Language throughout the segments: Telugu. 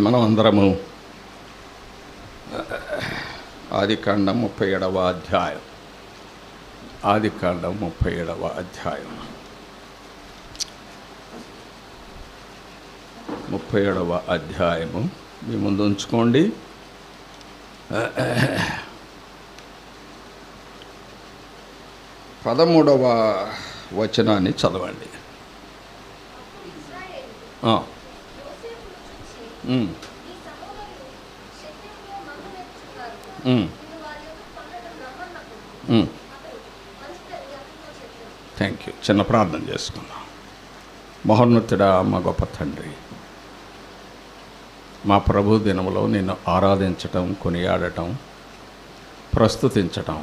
మనం అందరము ఆదికాండం 37వ అధ్యాయం. ఆదికాండం 37వ అధ్యాయం. 37వ అధ్యాయము మీ ముందు ఉంచుకోండి. పదమూడవ వచనాన్ని చదవండి. Thank you. చిన్న ప్రార్థన చేసుకుందాం. మహోన్నతుడా, మా గొప్ప తండ్రి, మా ప్రభు దినములో నిన్ను ఆరాధించటం, కొనియాడటం, ప్రస్తుతించటం,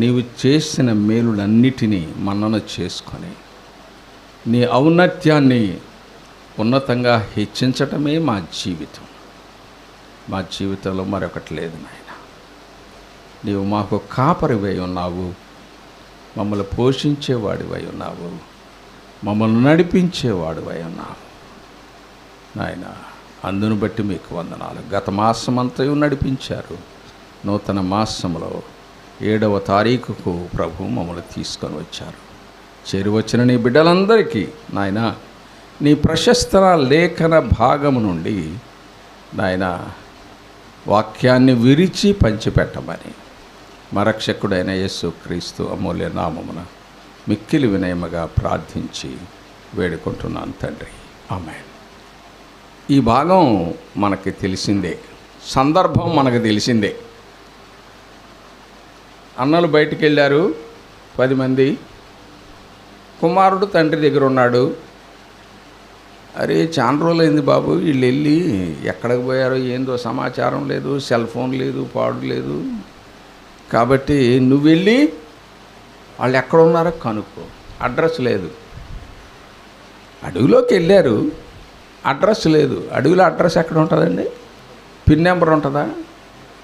నీవు చేసిన మేలులన్నిటినీ మన్నన చేసుకొని నీ ఔన్నత్యాన్ని ఉన్నతంగా హెచ్చించటమే మా జీవితం. మా జీవితంలో మరొకటి లేదు నాయన. నీవు మాకు కాపరివై ఉన్నావు, మమ్మల్ని పోషించేవాడివై ఉన్నావు, మమ్మల్ని నడిపించేవాడివై ఉన్నావు నాయన. అందును బట్టి మీకు వందనాలు. గత మాసమంతయు నడిపించారు. నూతన మాసంలో 7వ తారీఖుకు ప్రభు మమ్మల్ని తీసుకొని వచ్చారు. చేరువచ్చిన నీ బిడ్డలందరికీ నాయన నీ ప్రశస్త లేఖన భాగము నుండి నాయన వాక్యాన్ని విరిచి పంచిపెట్టమని మా రక్షకుడైన యేసుక్రీస్తు అమూల్య నామమున మిక్కిలి వినయముగా ప్రార్థించి వేడుకుంటున్నాను తండ్రి. ఆమేన్. ఈ భాగం మనకి తెలిసిందే, సందర్భం మనకు తెలిసిందే. అన్నలు బయటికి వెళ్ళారు 10 మంది. కుమారుడు తండ్రి దగ్గర ఉన్నాడు. అరే చాలా రోజులైంది బాబు, వీళ్ళు వెళ్ళి ఎక్కడికి పోయారో ఏందో సమాచారం లేదు, సెల్ ఫోన్ లేదు, పాడు లేదు. కాబట్టి నువ్వు వెళ్ళి వాళ్ళు ఎక్కడ ఉన్నారో కనుక్కో. అడ్రస్ లేదు. అడవిలోకి వెళ్ళారు, అడ్రస్ లేదు. అడవిలో అడ్రస్ ఎక్కడ ఉంటుందండి? పిన్ నెంబర్ ఉంటుందా?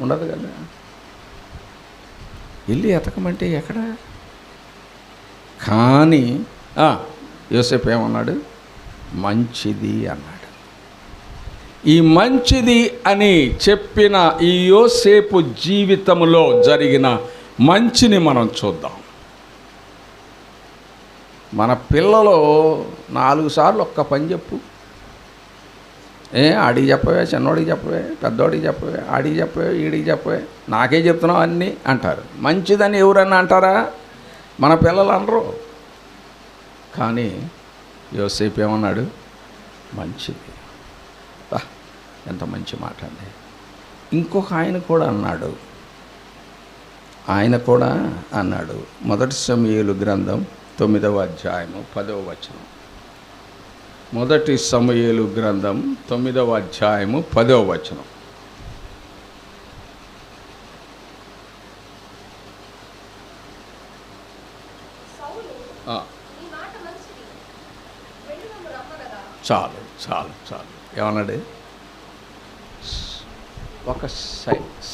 ఉండదు కదా. వెళ్ళి ఎతకమంటే ఎక్కడ? కానీ యోసేపు ఏమన్నాడు? మంచిది అన్నాడు. ఈ మంచిది అని చెప్పిన ఈ యోసేపు జీవితంలో జరిగిన మంచిని మనం చూద్దాం. మన పిల్లలు 4 సార్లు ఒక్క పని చెప్పు. ఆడికి చెప్పవే, చిన్నోడికి చెప్పవే, పెద్దోడికి చెప్పవే, ఆడికి చెప్పవే, ఈడికి చెప్పవే, నాకే చెప్తున్నావు అన్నీ అంటారు. మంచిదని ఎవరన్నా అంటారా? మన పిల్లలు అనరు. కానీ యోసేపు ఏమన్నాడు? మంచిది. ఎంత మంచి మాట అండి. ఇంకొక ఆయన కూడా అన్నాడు. మొదటి సమూయేలు గ్రంథం 9వ అధ్యాయము 10వ వచనం. మొదటి సమూయేలు గ్రంథం 9వ అధ్యాయము 10వ వచనం. చాలు చాలు చాలు. ఏమన్నాడు? ఒక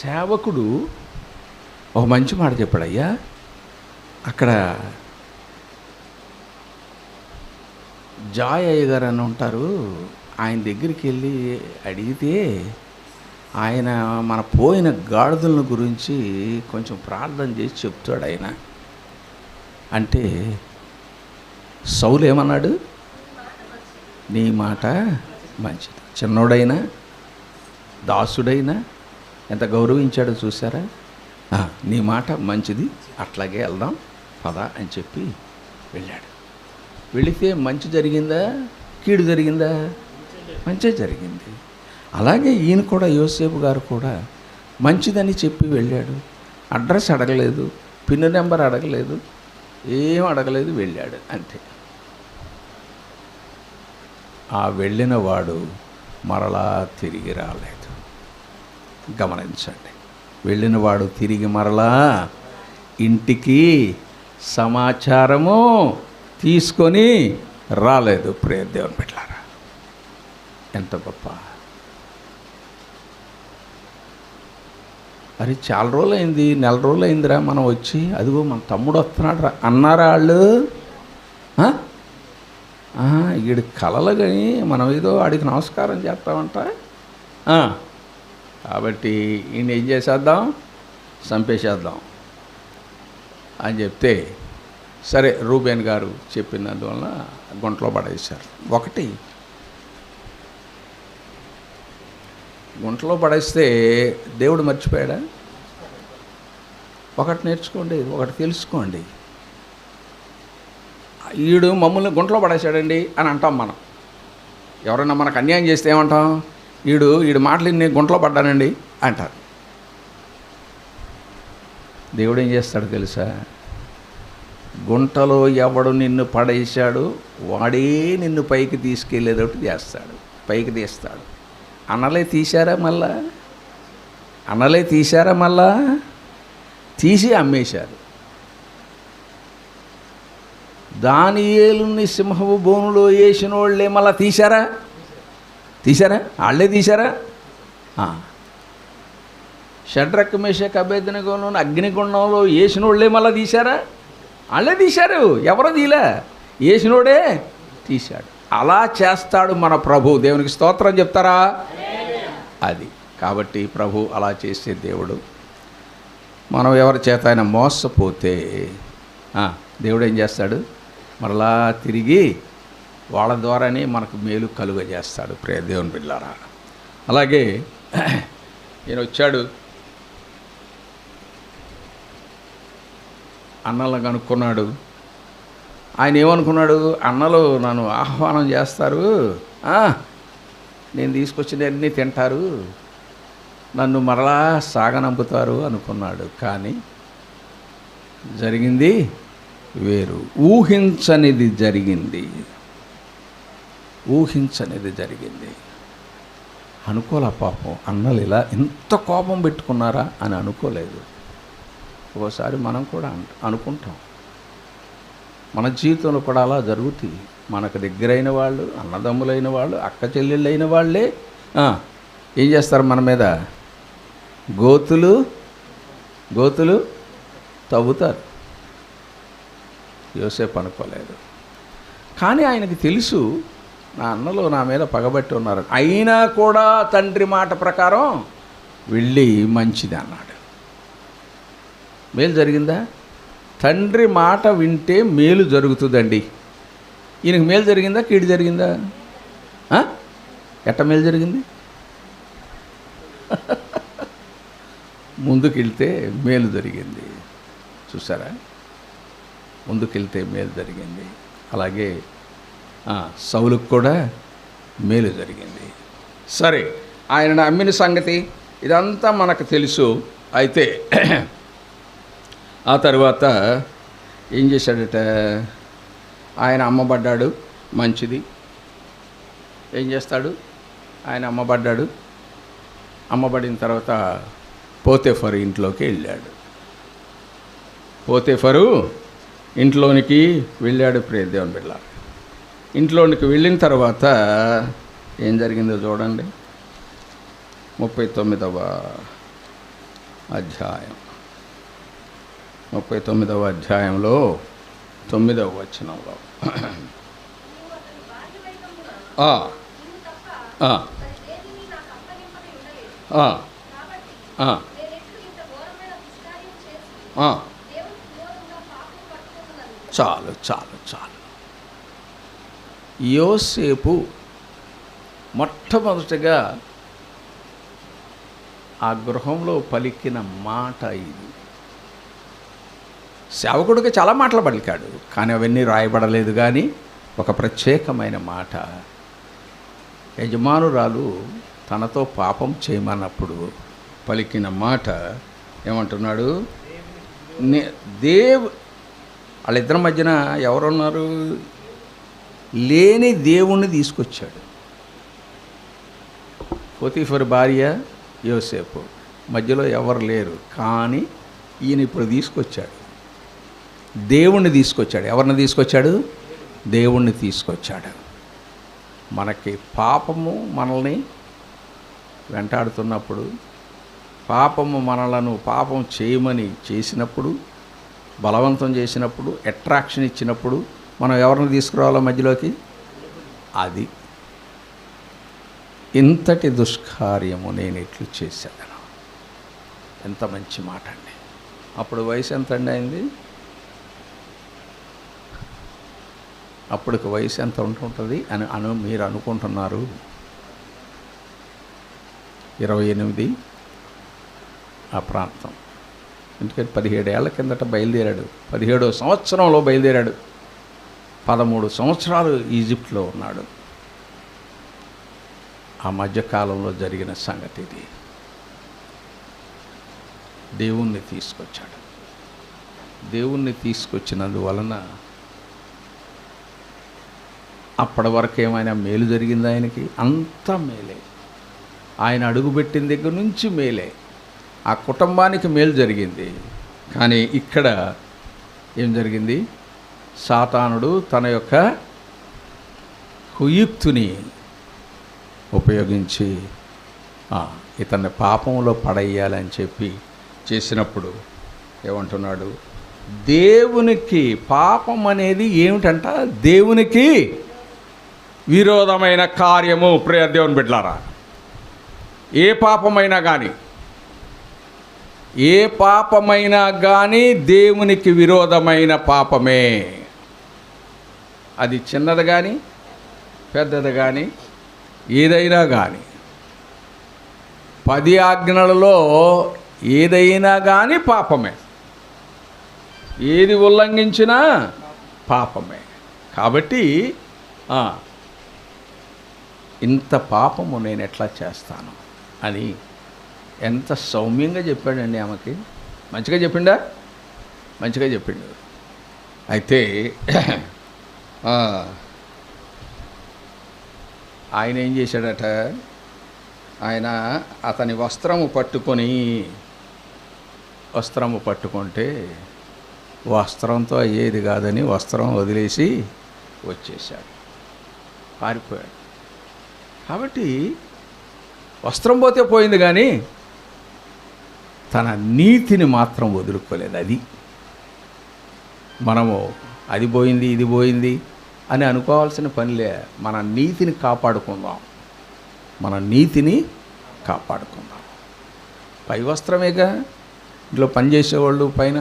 సేవకుడు ఒక మంచి మాట చెప్పాడయ్యా. అక్కడ జాయ్ అయ్య గారు అని ఉంటారు, ఆయన దగ్గరికి వెళ్ళి అడిగితే ఆయన మన పోయిన గాడిదల గురించి కొంచెం ప్రార్థన చేసి చెప్తాడు ఆయన. అంటే సౌలు ఏమన్నాడు? నీ మాట మంచిది. చిన్నోడైనా దాసుడైనా ఎంత గౌరవించాడో చూసారా? నీ మాట మంచిది, అట్లాగే వెళ్దాం పదా అని చెప్పి వెళ్ళాడు. వెళితే మంచి జరిగిందా, కీడు జరిగిందా? మంచి జరిగింది. అలాగే ఈయన కూడా, యోసేపు గారు కూడా మంచిదని చెప్పి వెళ్ళాడు. అడ్రస్ అడగలేదు, పిన్ నెంబర్ అడగలేదు, ఏం అడగలేదు, వెళ్ళాడు అంతే. ఆ వెళ్ళిన వాడు మరలా తిరిగి రాలేదు. గమనించండి, వెళ్ళినవాడు తిరిగి మరలా ఇంటికి సమాచారము తీసుకొని రాలేదు. ప్రియ దేవుని బిడ్డలారా, ఎంత గొప్ప! అరే చాలా రోజులైంది, నెల రోజులైందిరా మనం వచ్చి, అదిగో మన తమ్ముడు వస్తున్నాడు రా అన్నారా వాళ్ళు? వీడి కలలు కానీ మనం ఏదో ఆడికి నమస్కారం చేస్తామంట. కాబట్టి ఈయన ఏం చేసేద్దాం, చంపేసేద్దాం అని చెప్తే సరే రూబేన్ గారు చెప్పినందువలన గుంటలో పడేశారు. ఒకటి గుంటలో పడేస్తే దేవుడు మర్చిపోయాడా? ఒకటి నేర్చుకోండి, ఒకటి తెలుసుకోండి. ఈడు మమ్మల్ని గుంటలో పడేశాడండి అని అంటాం మనం. ఎవరైనా మనకు అన్యాయం చేస్తే ఏమంటాం? ఈడు మాటలు నేను గుంటలో పడ్డానండి అంటారు. దేవుడు ఏం చేస్తాడు తెలుసా? గుంటలో ఎవడు నిన్ను పడేశాడు వాడే నిన్ను పైకి తీసుకెళ్ళేటట్టు చేస్తాడు, పైకి తీస్తాడు. అన్నలే తీశారా మళ్ళా తీసి అమ్మేశారు. దానియేలుని సింహపు బోనులో వేసిన వాళ్ళే మళ్ళా తీశారా? వాళ్ళే తీశారా? షడ్రక్ మేషక్ అబేద్నెగోను అగ్నిగుండంలో వేసిన వాళ్ళే మళ్ళీ తీశారా? వాళ్ళే తీశారు. ఎవరో తీలే, వేసినోడే తీశాడు. అలా చేస్తాడు మన ప్రభు. దేవునికి స్తోత్రం చెప్తారా? అది కాబట్టి ప్రభు అలా చేసే దేవుడు. మనం ఎవరి చేత ఆయన మోసపోతే దేవుడు ఏం చేస్తాడు? మరలా తిరిగి వాళ్ళ ద్వారానే మనకు మేలు కలుగజేస్తాడు. ప్రియ దేవుని బిడ్డలారా, అలాగే ఈయన వచ్చాడు, అన్నలను కనుక్కున్నాడు. ఆయన ఏమనుకున్నాడు? అన్నలు నన్ను ఆహ్వానం చేస్తారు, నేను తీసుకొచ్చినవన్నీ తింటారు, నన్ను మరలా సాగనంపుతారు అనుకున్నాడు. కానీ జరిగింది వేరు. ఊహించనిది జరిగింది. అనుకోలే పాపం. అన్నలు ఇలా ఇంత కోపం పెట్టుకున్నారా అని అనుకోలేదు. ఒక్కోసారి మనం కూడా అనుకుంటాం. మన జీవితంలో కూడా అలా జరుగుతుంది. మనకు దగ్గరైన వాళ్ళు, అన్నదమ్ములైన వాళ్ళు, అక్క చెల్లెళ్ళైన వాళ్ళే ఏం చేస్తారు? మన మీద గోతులు తవ్వుతారు. యోసేపు అనుకోలేదు. కానీ ఆయనకి తెలుసు నా అన్నలు నా మీద పగబట్టి ఉన్నారు. అయినా కూడా తండ్రి మాట ప్రకారం వెళ్ళి మంచిది అన్నాడు. మేలు జరిగిందా? తండ్రి మాట వింటే మేలు జరుగుతుందండి. ఈయనకి మేలు జరిగిందా, కీడు జరిగిందా? ఎట్ట మేలు జరిగింది? ముందుకెళ్తే మేలు జరిగింది. చూసారా? ముందుకెళ్తే మేలు జరిగింది. అలాగే సౌలుకు కూడా మేలు జరిగింది. సరే, ఆయన అమ్మిన సంగతి ఇదంతా మనకు తెలుసు. అయితే ఆ తర్వాత ఏం చేశాడట? ఆయన అమ్మబడ్డాడు. మంచిది. ఏం చేస్తాడు? ఆయన అమ్మబడ్డాడు. అమ్మబడిన తర్వాత పోతేఫరు ఇంట్లోకి వెళ్ళాడు. పోతేఫరు ఇంట్లోనికి వెళ్ళాడు. ప్రియ దేవుని బిడ్డ, ఇంట్లోనికి వెళ్ళిన తర్వాత ఏం జరిగిందో చూడండి. 39వ అధ్యాయం 39వ అధ్యాయంలో 9వ వచనంలో చాలు. యోసేపు మొట్టమొదటిగా ఆ గృహంలో పలికిన మాట ఇది. సేవకుడికి చాలా మాటలు పలికాడు, కానీ అవన్నీ రాయబడలేదు. కానీ ఒక ప్రత్యేకమైన మాట, యజమానురాలు తనతో పాపం చేయమన్నప్పుడు పలికిన మాట ఏమంటున్నాడు? వాళ్ళిద్దరి మధ్యన ఎవరున్నారు? లేని దేవుణ్ణి తీసుకొచ్చాడు. పోతీఫరు భార్య, యోసేపు మధ్యలో ఎవరు లేరు. కానీ ఈయన ఇప్పుడు తీసుకొచ్చాడు, దేవుణ్ణి తీసుకొచ్చాడు. ఎవరిని తీసుకొచ్చాడు? దేవుణ్ణి తీసుకొచ్చాడు. మనకి పాపము మనల్ని వెంటాడుతున్నప్పుడు, పాపము మనలను పాపం చేయమని చేసినప్పుడు, బలవంతం చేసినప్పుడు, అట్రాక్షన్ ఇచ్చినప్పుడు మనం ఎవరిని తీసుకురావాలో మధ్యలోకి? అది ఇంతటి దుష్కార్యము నేను ఎట్లు చేశాను. ఎంత మంచి మాట అండి. అప్పుడు వయసు ఎంత అండి అయింది? అప్పటికి వయసు ఎంత ఉంటుంటుంది అని మీరు అనుకుంటున్నారు? 28 ఆ ప్రాంతం. ఎందుకంటే 17 ఏళ్ల కిందట బయలుదేరాడు. 17వ సంవత్సరంలో బయలుదేరాడు. 13 సంవత్సరాలు ఈజిప్ట్లో ఉన్నాడు. ఆ మధ్యకాలంలో జరిగిన సంగతి ఇది. దేవుణ్ణి తీసుకొచ్చాడు. దేవుణ్ణి తీసుకొచ్చినందువలన అప్పటి వరకు ఏమైనా మేలు జరిగింది ఆయనకి? అంతా మేలే. ఆయన అడుగుపెట్టిన దగ్గర నుంచి మేలే. ఆ కుటుంబానికి మేలు జరిగింది. కానీ ఇక్కడ ఏం జరిగింది? సాతానుడు తన యొక్క కుయుక్తిని ఉపయోగించి ఇతన్ని పాపంలో పడేయాలని చెప్పి చేసినప్పుడు ఏమంటున్నాడు? దేవునికి పాపం అనేది ఏమిటంట? దేవునికి విరోధమైన కార్యము. ప్రియ దేవుని బిడ్డలారా, ఏ పాపమైనా కానీ దేవునికి విరోధమైన పాపమే. అది చిన్నది కానీ పెద్దది కానీ ఏదైనా కానీ, 10 ఆజ్ఞలలో ఏదైనా కానీ పాపమే. ఏది ఉల్లంఘించినా పాపమే. కాబట్టి ఇంత పాపము నేను ఎట్లా చేస్తాను అని ఎంత సౌమ్యంగా చెప్పాడండి ఆమెకి. మంచిగా చెప్పిండా? మంచిగా చెప్పిండు. అయితే ఆయన ఏం చేశాడట? ఆయన అతని వస్త్రము పట్టుకుంటే వస్త్రంతో అయ్యేది కాదని వస్త్రం వదిలేసి వచ్చేసాడు, పారిపోయాడు. కాబట్టి వస్త్రం పోతే పోయింది కానీ తన నీతిని మాత్రం వదులుకోలేదు. అది మనము అది పోయింది ఇది పోయింది అని అనుకోవాల్సిన పనిలే. మన నీతిని కాపాడుకుందాం. పై వస్త్రమేగా. ఇంట్లో పనిచేసేవాళ్ళు పైన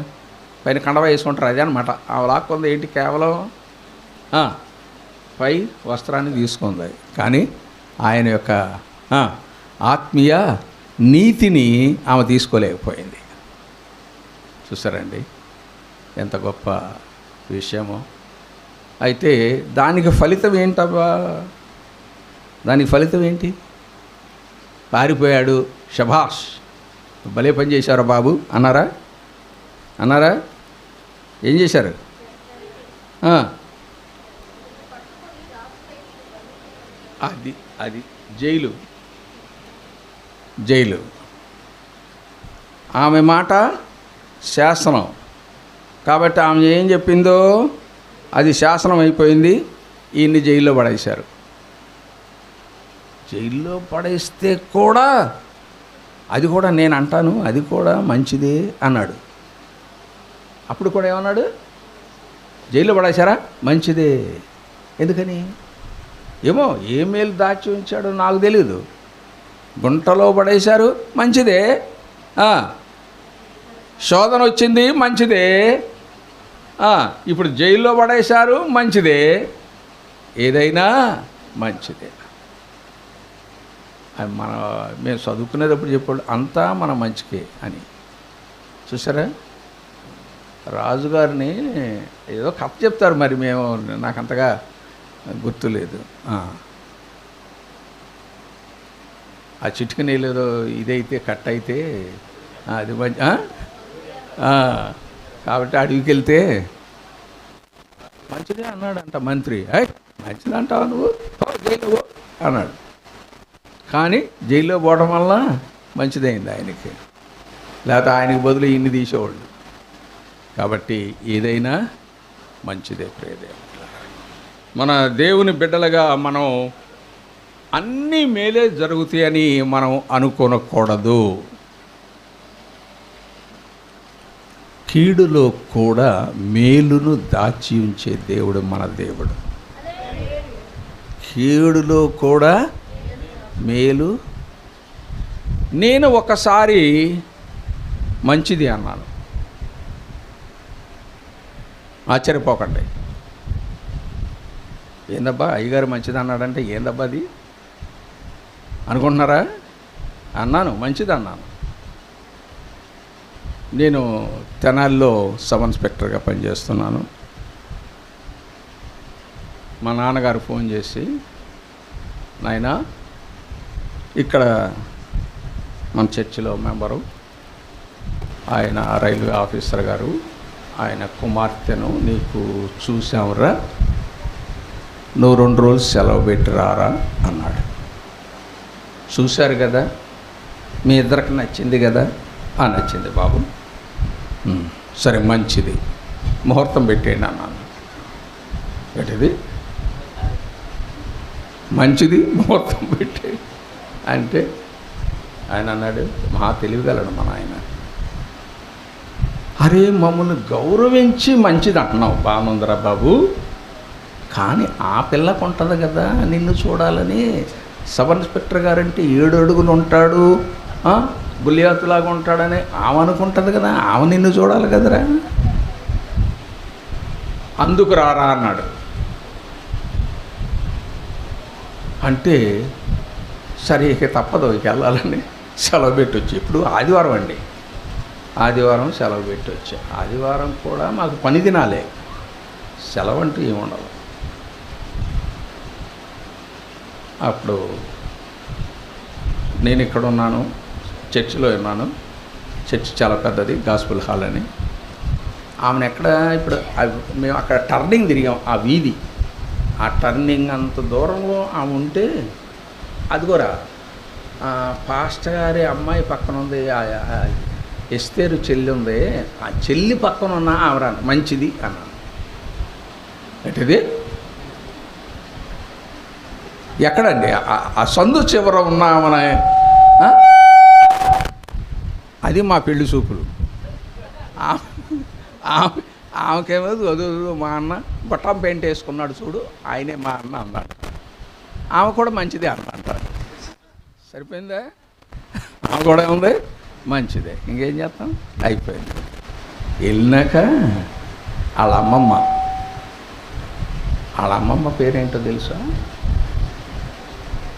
కండవ వేసుకుంటారు. అదే అనమాట. ఆ లాక్కుంది ఏంటి? కేవలం పై వస్త్రాన్ని తీసుకుంది. కానీ ఆయన యొక్క ఆత్మీయ నీతిని ఆమె తీసుకోలేకపోయింది. చూసారండి ఎంత గొప్ప విషయమో. అయితే దానికి ఫలితం ఏంటబ్బా? దానికి ఫలితం ఏంటి? పారిపోయాడు. శభాష్, భలే పని చేశారా బాబు అన్నారా? ఏం చేశారు? అది జైలు. ఆమె మాట శాసనం. కాబట్టి ఆమె ఏం చెప్పిందో అది శాసనం అయిపోయింది. ఈయన్ని జైల్లో పడేశారు. జైల్లో పడేస్తే కూడా అది కూడా నేను అంటాను అది కూడా మంచిదే అన్నాడు. అప్పుడు కూడా ఏమన్నాడు? జైల్లో పడేశారా? మంచిదే. ఎందుకని? ఏమో ఏ మేలు దాచి ఉంచాడో నాకు తెలీదు. గుంటలో పడేశారు, మంచిదే. శోధన వచ్చింది, మంచిదే. ఇప్పుడు జైల్లో పడేశారు, మంచిదే. ఏదైనా మంచిదే. మేము చదువుకునేటప్పుడు చెప్పాడు అంతా మన మంచికే అని. చూసారా? రాజుగారిని ఏదో కథ చెప్తారు, మరి మేము నాకంతగా గుర్తులేదు. ఆ చిటిక నీళ్ళేదో ఇదైతే కట్ అయితే అది మంచి. కాబట్టి అడవికి వెళ్తే మంచిదే అన్నాడంట మంత్రి. మంచిది అంటావు నువ్వు, జైలు అన్నాడు. కానీ జైల్లో పోవడం వల్ల మంచిదైంది ఆయనకి, లేకపోతే ఆయనకి బదులు ఇన్ని తీసేవాళ్ళు. కాబట్టి ఏదైనా మంచిదే. ప్రియదేవ మన దేవుని బిడ్డలుగా మనం అన్నీ మేలే జరుగుతాయని మనం అనుకోనకూడదు. కీడులో కూడా మేలును దాచి ఉంచే దేవుడు మన దేవుడు. కీడులో కూడా మేలు. నేను ఒకసారి మంచిది అన్నాను. ఆశ్చర్యపోకండి. ఏందబ్బా అయ్యగారు మంచిది అన్నాడంటే ఏందబ్బా అది అనుకుంటున్నారా? అన్నాను, మంచిది అన్నాను. నేను తెనాలిలో సబ్ ఇన్స్పెక్టర్గా పనిచేస్తున్నాను. మా నాన్నగారు ఫోన్ చేసి, నాయనా ఇక్కడ మన చర్చిలో మెంబరు ఆయన రైల్వే ఆఫీసర్ గారు, ఆయన కుమార్తెను నీకు చూసాంరా, నువ్వు 2 రోజులు సెలవు పెట్టి రారా అన్నాడు. చూశారు కదా, మీ ఇద్దరికి నచ్చింది కదా? నచ్చింది బాబు. సరే మంచిది, ముహూర్తం పెట్టేయండి అన్నాను. ఏంటిది మంచిది ముహూర్తం పెట్టే అంటే ఆయన అన్నాడు, మహా తెలివిగలడు మన ఆయన. అరే మమ్మల్ని గౌరవించి మంచిది అంటున్నావు, బాగుందిరా బాబు, కానీ ఆ పిల్లకు ఉంటుంది కదా నిన్ను చూడాలని. సబ్ ఇన్స్పెక్టర్ గారంటే 7 అడుగులు ఉంటాడు, గులియాతులాగా ఉంటాడని ఆమె అనుకుంటుంది కదా, ఆమె నిన్ను చూడాలి కదరా, అందుకు రారా అన్నాడు. అంటే సరే ఇక తప్పదు, ఇక వెళ్ళాలని సెలవు పెట్టొచ్చు. ఇప్పుడు ఆదివారం అండి, ఆదివారం సెలవు పెట్టొచ్చు. ఆదివారం కూడా మాకు పని దినాలే, సెలవు అంటూ ఏముండదు. అప్పుడు నేను ఇక్కడ ఉన్నాను, చర్చిలో ఉన్నాను. చర్చ్ చాలా పెద్దది, గాస్పుల్ హాల్ అని. ఆమెను ఎక్కడ ఇప్పుడు మేము అక్కడ టర్నింగ్ తిరిగాం, ఆ వీధి, ఆ టర్నింగ్ అంత దూరంలో ఆమె ఉంటే, అదిగోరా పాస్టర్ గారి అమ్మాయి పక్కన ఉంది, ఎస్తేరు చెల్లి ఉంది, ఆ చెల్లి పక్కన ఉన్న ఆమె మంచిది అన్నాను. ఏంటిది ఎక్కడండి? ఆ సందు చివర ఉన్న మన అది మా పెళ్లి చూపులు. ఆమెకేమో వదులు, మా అన్న గొట్టం పెయింట్ వేసుకున్నాడు చూడు, ఆయనే మా అన్న అన్నాడు. ఆమె కూడా మంచిదే అంటాడు. సరిపోయిందా? ఆమె కూడా ఉంది మంచిదే. ఇంకేం చేస్తాం, అయిపోయింది. వెళ్ళినాక వాళ్ళ అమ్మమ్మ పేరేంటో తెలుసా?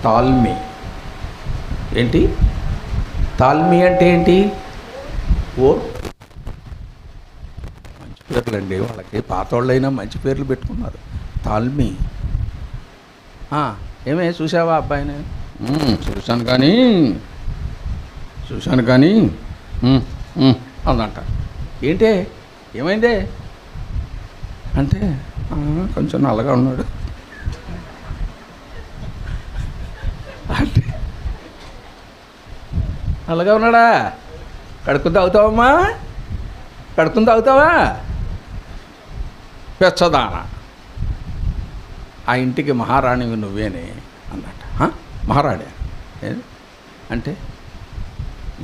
తాల్మి. ఏంటి తాల్మి అంటే ఏంటి? ఓ మంచి పేర్లు అండి వాళ్ళకి, పాతోళ్ళైనా మంచి పేర్లు పెట్టుకున్నారు. తాల్మి. ఏమే చూసావా అబ్బాయిని? చూశాను కానీ అందంట. ఏంటే ఏమైందే అంటే, కొంచెం నల్లగా ఉన్నాడు అంటే, నల్లగా ఉన్నాడా? కడుక్కుని తాగుతావమ్మా? కడుక్కుని తాగుతావా? పెచ్చదాన, ఆ ఇంటికి మహారాణివి నువ్వేనే అన్నట్ట. మహారాణి అంటే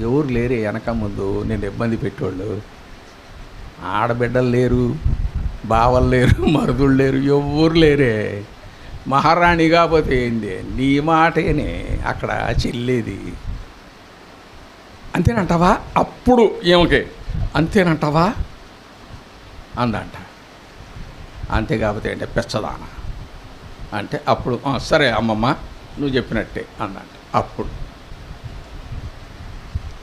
ఎవరు లేరే వెనక ముందు నేను ఇబ్బంది పెట్టేవాళ్ళు. ఆడబిడ్డలు లేరు, బావలు లేరు, మరుదులు లేరు, ఎవరు లేరే. మహారాణి కాకపోతే ఏంది, నీ మాటేనే అక్కడ చెల్లేది. అంతేనంటావా? అప్పుడు ఏమకే అంతేనంటావా అందంట. అంతే కాకపోతే అంటే పెచ్చదాన అంటే అప్పుడు సరే అమ్మమ్మ నువ్వు చెప్పినట్టే అందంట.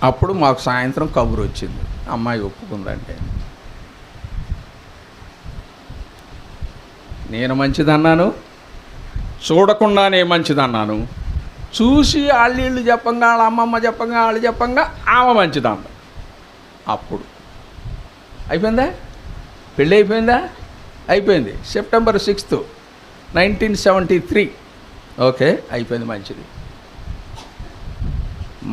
అప్పుడు మాకు సాయంత్రం కబురు వచ్చింది, అమ్మాయి ఒప్పుకుందంటే. నేను మంచిదన్నాను, చూడకుండానే మంచిదన్నాను. చూసి వాళ్ళు చెప్పంగా, వాళ్ళ అమ్మమ్మ చెప్పంగా, వాళ్ళు చెప్పంగా ఆమె మంచిదన్న. అప్పుడు అయిపోయిందా? పెళ్ళి అయిపోయిందా? అయిపోయింది. సెప్టెంబర్ 6, 1973. ఓకే, అయిపోయింది. మంచిది.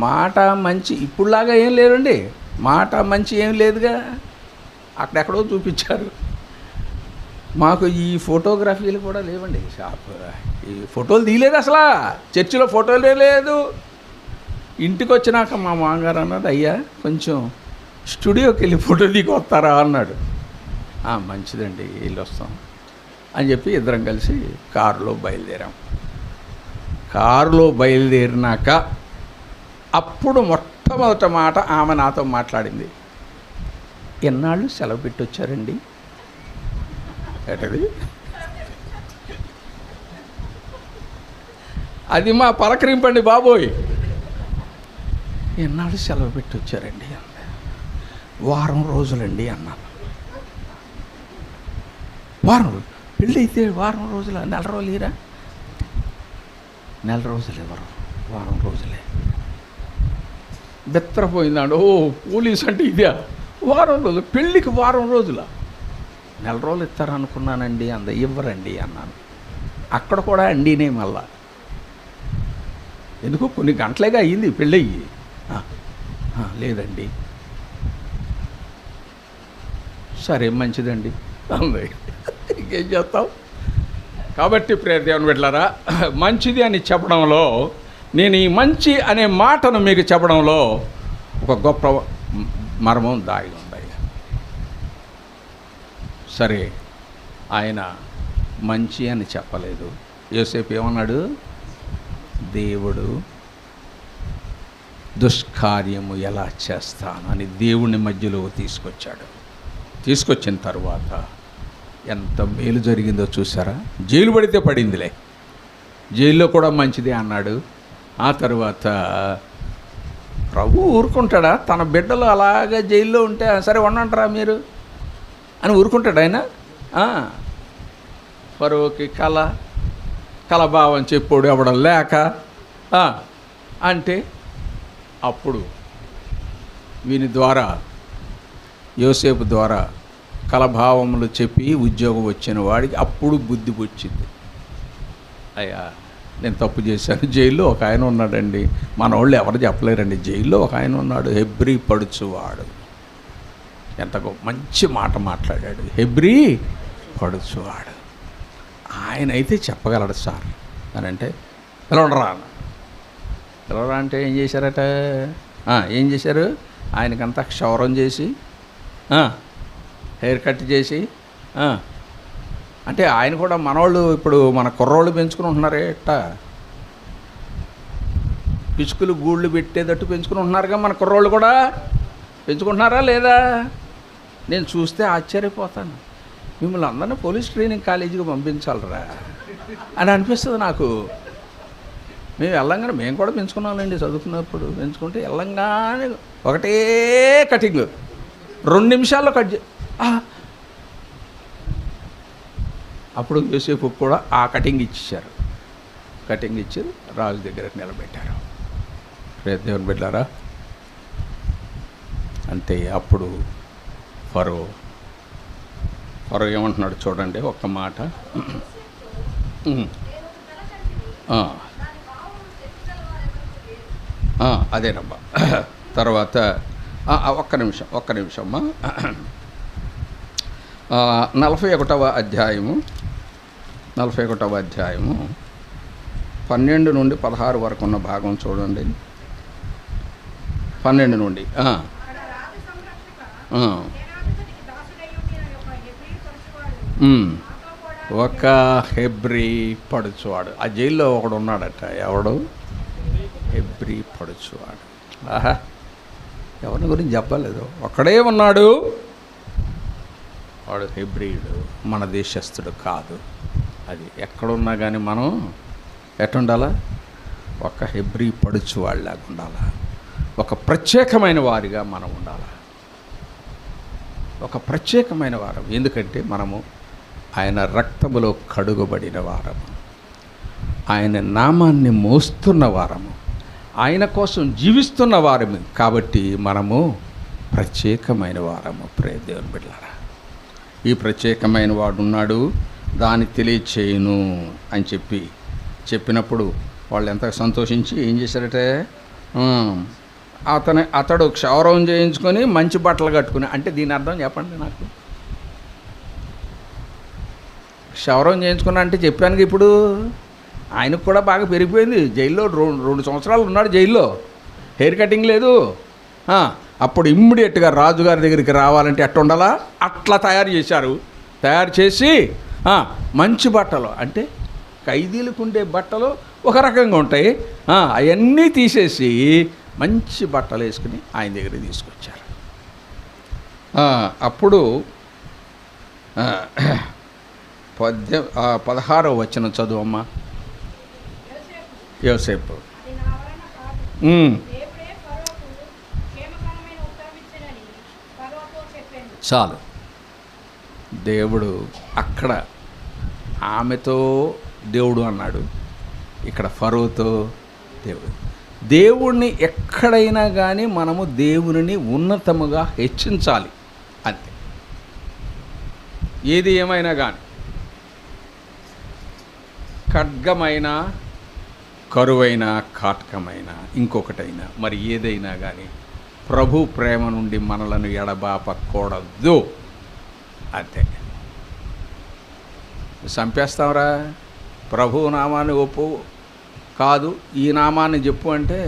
మాట మంచి ఇప్పుడులాగా ఏం లేరండి, మాట మంచి ఏం లేదుగా, అక్కడెక్కడో చూపించారు. మాకు ఈ ఫోటోగ్రఫీలు కూడా లేవండి, ఈ ఫోటోలు తీయలేదు అసలు, చర్చిలో ఫోటోలే లేదు. ఇంటికి వచ్చినాక మా మామగారు అన్నది, అయ్యా కొంచెం స్టూడియోకి వెళ్ళి ఫోటో దిగి వస్తారా అన్నాడు. మంచిదండి వెళ్ళి వస్తాం అని చెప్పి ఇద్దరం కలిసి కారులో బయలుదేరాం. కారులో బయలుదేరినాక అప్పుడు మొట్టమొదటి మాట ఆమె నాతో మాట్లాడింది, ఎన్నాళ్ళు సెలవు పెట్టి వచ్చారండి. ఏటది అది మా పలకరింపండి బాబోయ్. ఎన్నాళ్ళు సెలవు పెట్టి వచ్చారండి అంది. వారం రోజులండి అన్నాను. వారం రోజులు పెళ్ళి అయితే వారం రోజుల, నెల రోజులేరా? నెల రోజులు ఎవరు, వారం రోజులే. బెత్తరపోయిందండి. ఓ పోలీస్ అంటే ఇదే, వారం రోజులు పెళ్ళికి వారం రోజుల, నెల రోజులు ఇస్తారనుకున్నానండి అంద. ఇవ్వరండి అన్నాను. అక్కడ కూడా అండినే మళ్ళా. ఎందుకు కొన్ని గంటలేగా అయ్యింది పెళ్ళయ్యి. లేదండి. సరే మంచిదండి అంది. ఇంకేం చేస్తాం. కాబట్టి ప్రియ దేవుని బిడ్డలారా, మంచిది అని చెప్పడంలో, నేను ఈ మంచి అనే మాటను మీకు చెప్పడంలో ఒక గొప్ప మర్మం దాగి ఉంది. సరే, ఆయన మంచి అని చెప్పలేదు. యోసేపు ఏమన్నాడు? దేవుడు దుష్కార్యము ఎలా చేస్తాను అని దేవుని మధ్యలో తీసుకొచ్చాడు. తీసుకొచ్చిన తర్వాత ఎంత మేలు జరిగిందో చూసారా? జైలు పడితే పడిందిలే, జైల్లో కూడా మంచిదే అన్నాడు. ఆ తర్వాత ప్రభు ఊరుకుంటాడా? తన బిడ్డలు అలాగే జైల్లో ఉంటే సరే ఉండంటారా మీరు అని ఊరుకుంటాడు ఆయన? ఫరోకి కలభావం చెప్పాడు ఎవడం లేక అంటే అప్పుడు వీని ద్వారా, యోసేపు ద్వారా కలభావములు చెప్పి ఉద్యోగం వచ్చిన వాడికి అప్పుడు బుద్ధి వచ్చింది. అయ్యా నేను తప్పు చేశాను. జైల్లో ఒక ఆయన ఉన్నాడండి, మన వాళ్ళు ఎవరు చెప్పలేరండి. జైల్లో ఒక ఆయన ఉన్నాడు, హెబ్రీ పడుచువాడు. ఎంత మంచి మాట మాట్లాడాడు, హెబ్రీ పడుచువాడు. ఆయన అయితే చెప్పగలడు సార్ అని అంటే, పిలవడరా పిలవరా అంటే ఏం చేశారట? ఏం చేశారు? ఆయనకంతా క్షౌరం చేసి, హెయిర్ కట్ చేసి, అంటే ఆయన కూడా మనవాళ్ళు ఇప్పుడు మన కుర్రోళ్ళు పెంచుకుని ఉంటున్నారే ఎట్ట, పిచ్చుకలు గూళ్ళు పెట్టేటట్టు పెంచుకుని ఉంటున్నారుగా మన కుర్రోళ్ళు కూడా. పెంచుకుంటున్నారా లేదా? నేను చూస్తే ఆశ్చర్యపోతాను. మిమ్మల్ని అందరినీ పోలీస్ ట్రైనింగ్ కాలేజీకి పంపించాలరా అని అనిపిస్తుంది నాకు. మేము వెళ్ళంగానే మేము కూడా పెంచుకున్నామండి, చదువుకున్నప్పుడు పెంచుకుంటే వెళ్ళంగానే ఒకటే కటింగ్, 2 నిమిషాల్లో కట్ అప్పుడు యోసేపు కూడా ఆ కటింగ్ ఇచ్చేశారు. కటింగ్ ఇచ్చి రాజు దగ్గర నిలబెట్టారు. దేవుని బిడ్డలారా, అంటే అప్పుడు ఫరో ఏమంటున్నాడు చూడండి ఒక్క మాట. అదేనమ్మా. తర్వాత ఒక్క నిమిషం అమ్మా. 41వ అధ్యాయము 12 నుండి 16 వరకు ఉన్న భాగం చూడండి. 12 నుండి ఒక హెబ్రీ పడుచువాడు. ఆ జైల్లో ఒకడు ఉన్నాడట. ఎవడు? హెబ్రీ పడుచువాడు. ఎవరి గురించి చెప్పలేదు, ఒక్కడే ఉన్నాడు. వాడు హెబ్రీయుడు, మన దేశస్థుడు కాదు. అది ఎక్కడున్నా కానీ మనం ఎట్టుండాలా? ఒక హెబ్రీ పడుచువాళ్ళలాగా ఉండాలా. ఒక ప్రత్యేకమైన వారిగా మనం ఉండాలా. ఒక ప్రత్యేకమైన వారం. ఎందుకంటే మనము ఆయన రక్తములో కడుగబడిన వారము, ఆయన నామాన్ని మోస్తున్న వారము, ఆయన కోసం జీవిస్తున్న వారము. కాబట్టి మనము ప్రత్యేకమైన వారము. ప్రియ దేవుని బిడ్డలారా, ఈ ప్రత్యేకమైన వాడు ఉన్నాడు, దాన్ని తెలియచేయును అని చెప్పినప్పుడు వాళ్ళు ఎంత సంతోషించి ఏం చేశారటే, అతడు క్షౌరం చేయించుకొని మంచి బట్టలు కట్టుకుని. అంటే దీని అర్థం చెప్పండి నాకు. క్షౌరం చేయించుకున్నా అంటే చెప్పాను. ఇప్పుడు ఆయనకు కూడా బాగా పెరిగిపోయింది. జైల్లో 2 సంవత్సరాలు ఉన్నాడు జైల్లో, హెయిర్ కటింగ్ లేదు. అప్పుడు ఇమ్మీడియట్గా రాజుగారి దగ్గరికి రావాలంటే ఎట్లా ఉండాలా అట్లా తయారు చేశారు. తయారు చేసి మంచి బట్టలు, అంటే ఖైదీలకు ఉండే బట్టలు ఒక రకంగా ఉంటాయి. అవన్నీ తీసేసి మంచి బట్టలు వేసుకుని ఆయన దగ్గర తీసుకొచ్చారు. అప్పుడు 16వ వచనం చదువమ్మా. యోసేపు చాలు. దేవుడు అక్కడ ఆమెతో దేవుడు అన్నాడు, ఇక్కడ ఫరోతో దేవుడు. దేవుణ్ణి ఎక్కడైనా కానీ మనము దేవుని ఉన్నతముగా హెచ్చించాలి అంతే. ఏది ఏమైనా కానీ, ఖడ్గమైన, కరువైన, కాటకమైన, ఇంకొకటైనా మరి ఏదైనా కానీ ప్రభు ప్రేమ నుండి మనలను ఎడబాపకూడదు అంతే. చంపేస్తాంరా, ప్రభు నామాన్ని ఒప్పు కాదు, ఈ నామాన్ని చెప్పు అంటే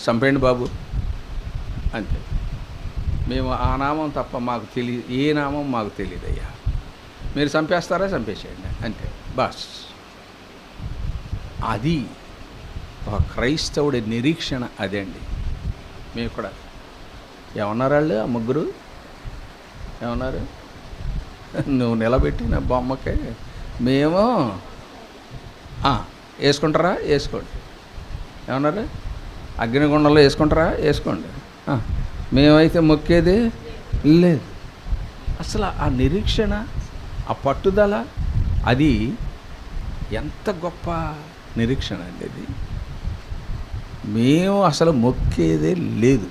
చంపేయండి బాబు అంతే. మేము ఆ నామం తప్ప మాకు తెలియదు, ఏ నామం మాకు తెలియదయ్యా, మీరు చంపేస్తారా చంపేసేయండి అంతే బస్. అది ఒక క్రైస్తవుడి నిరీక్షణ అదే అండి. మేము కూడా ఏమన్నారు వాళ్ళు ఆ ముగ్గురు ఏమన్నారు, నువ్వు నిలబెట్టిన బొమ్మకే మేము వేసుకుంటారా వేసుకోండి, ఏమన్నారు అగ్నిగుండంలో వేసుకుంటారా వేసుకోండి, మేమైతే మొక్కేది లేదు. అసలు ఆ నిరీక్షణ, ఆ పట్టుదల, అది ఎంత గొప్ప నిరీక్షణ అండి అది. మేము అసలు మొక్కేదే లేదు,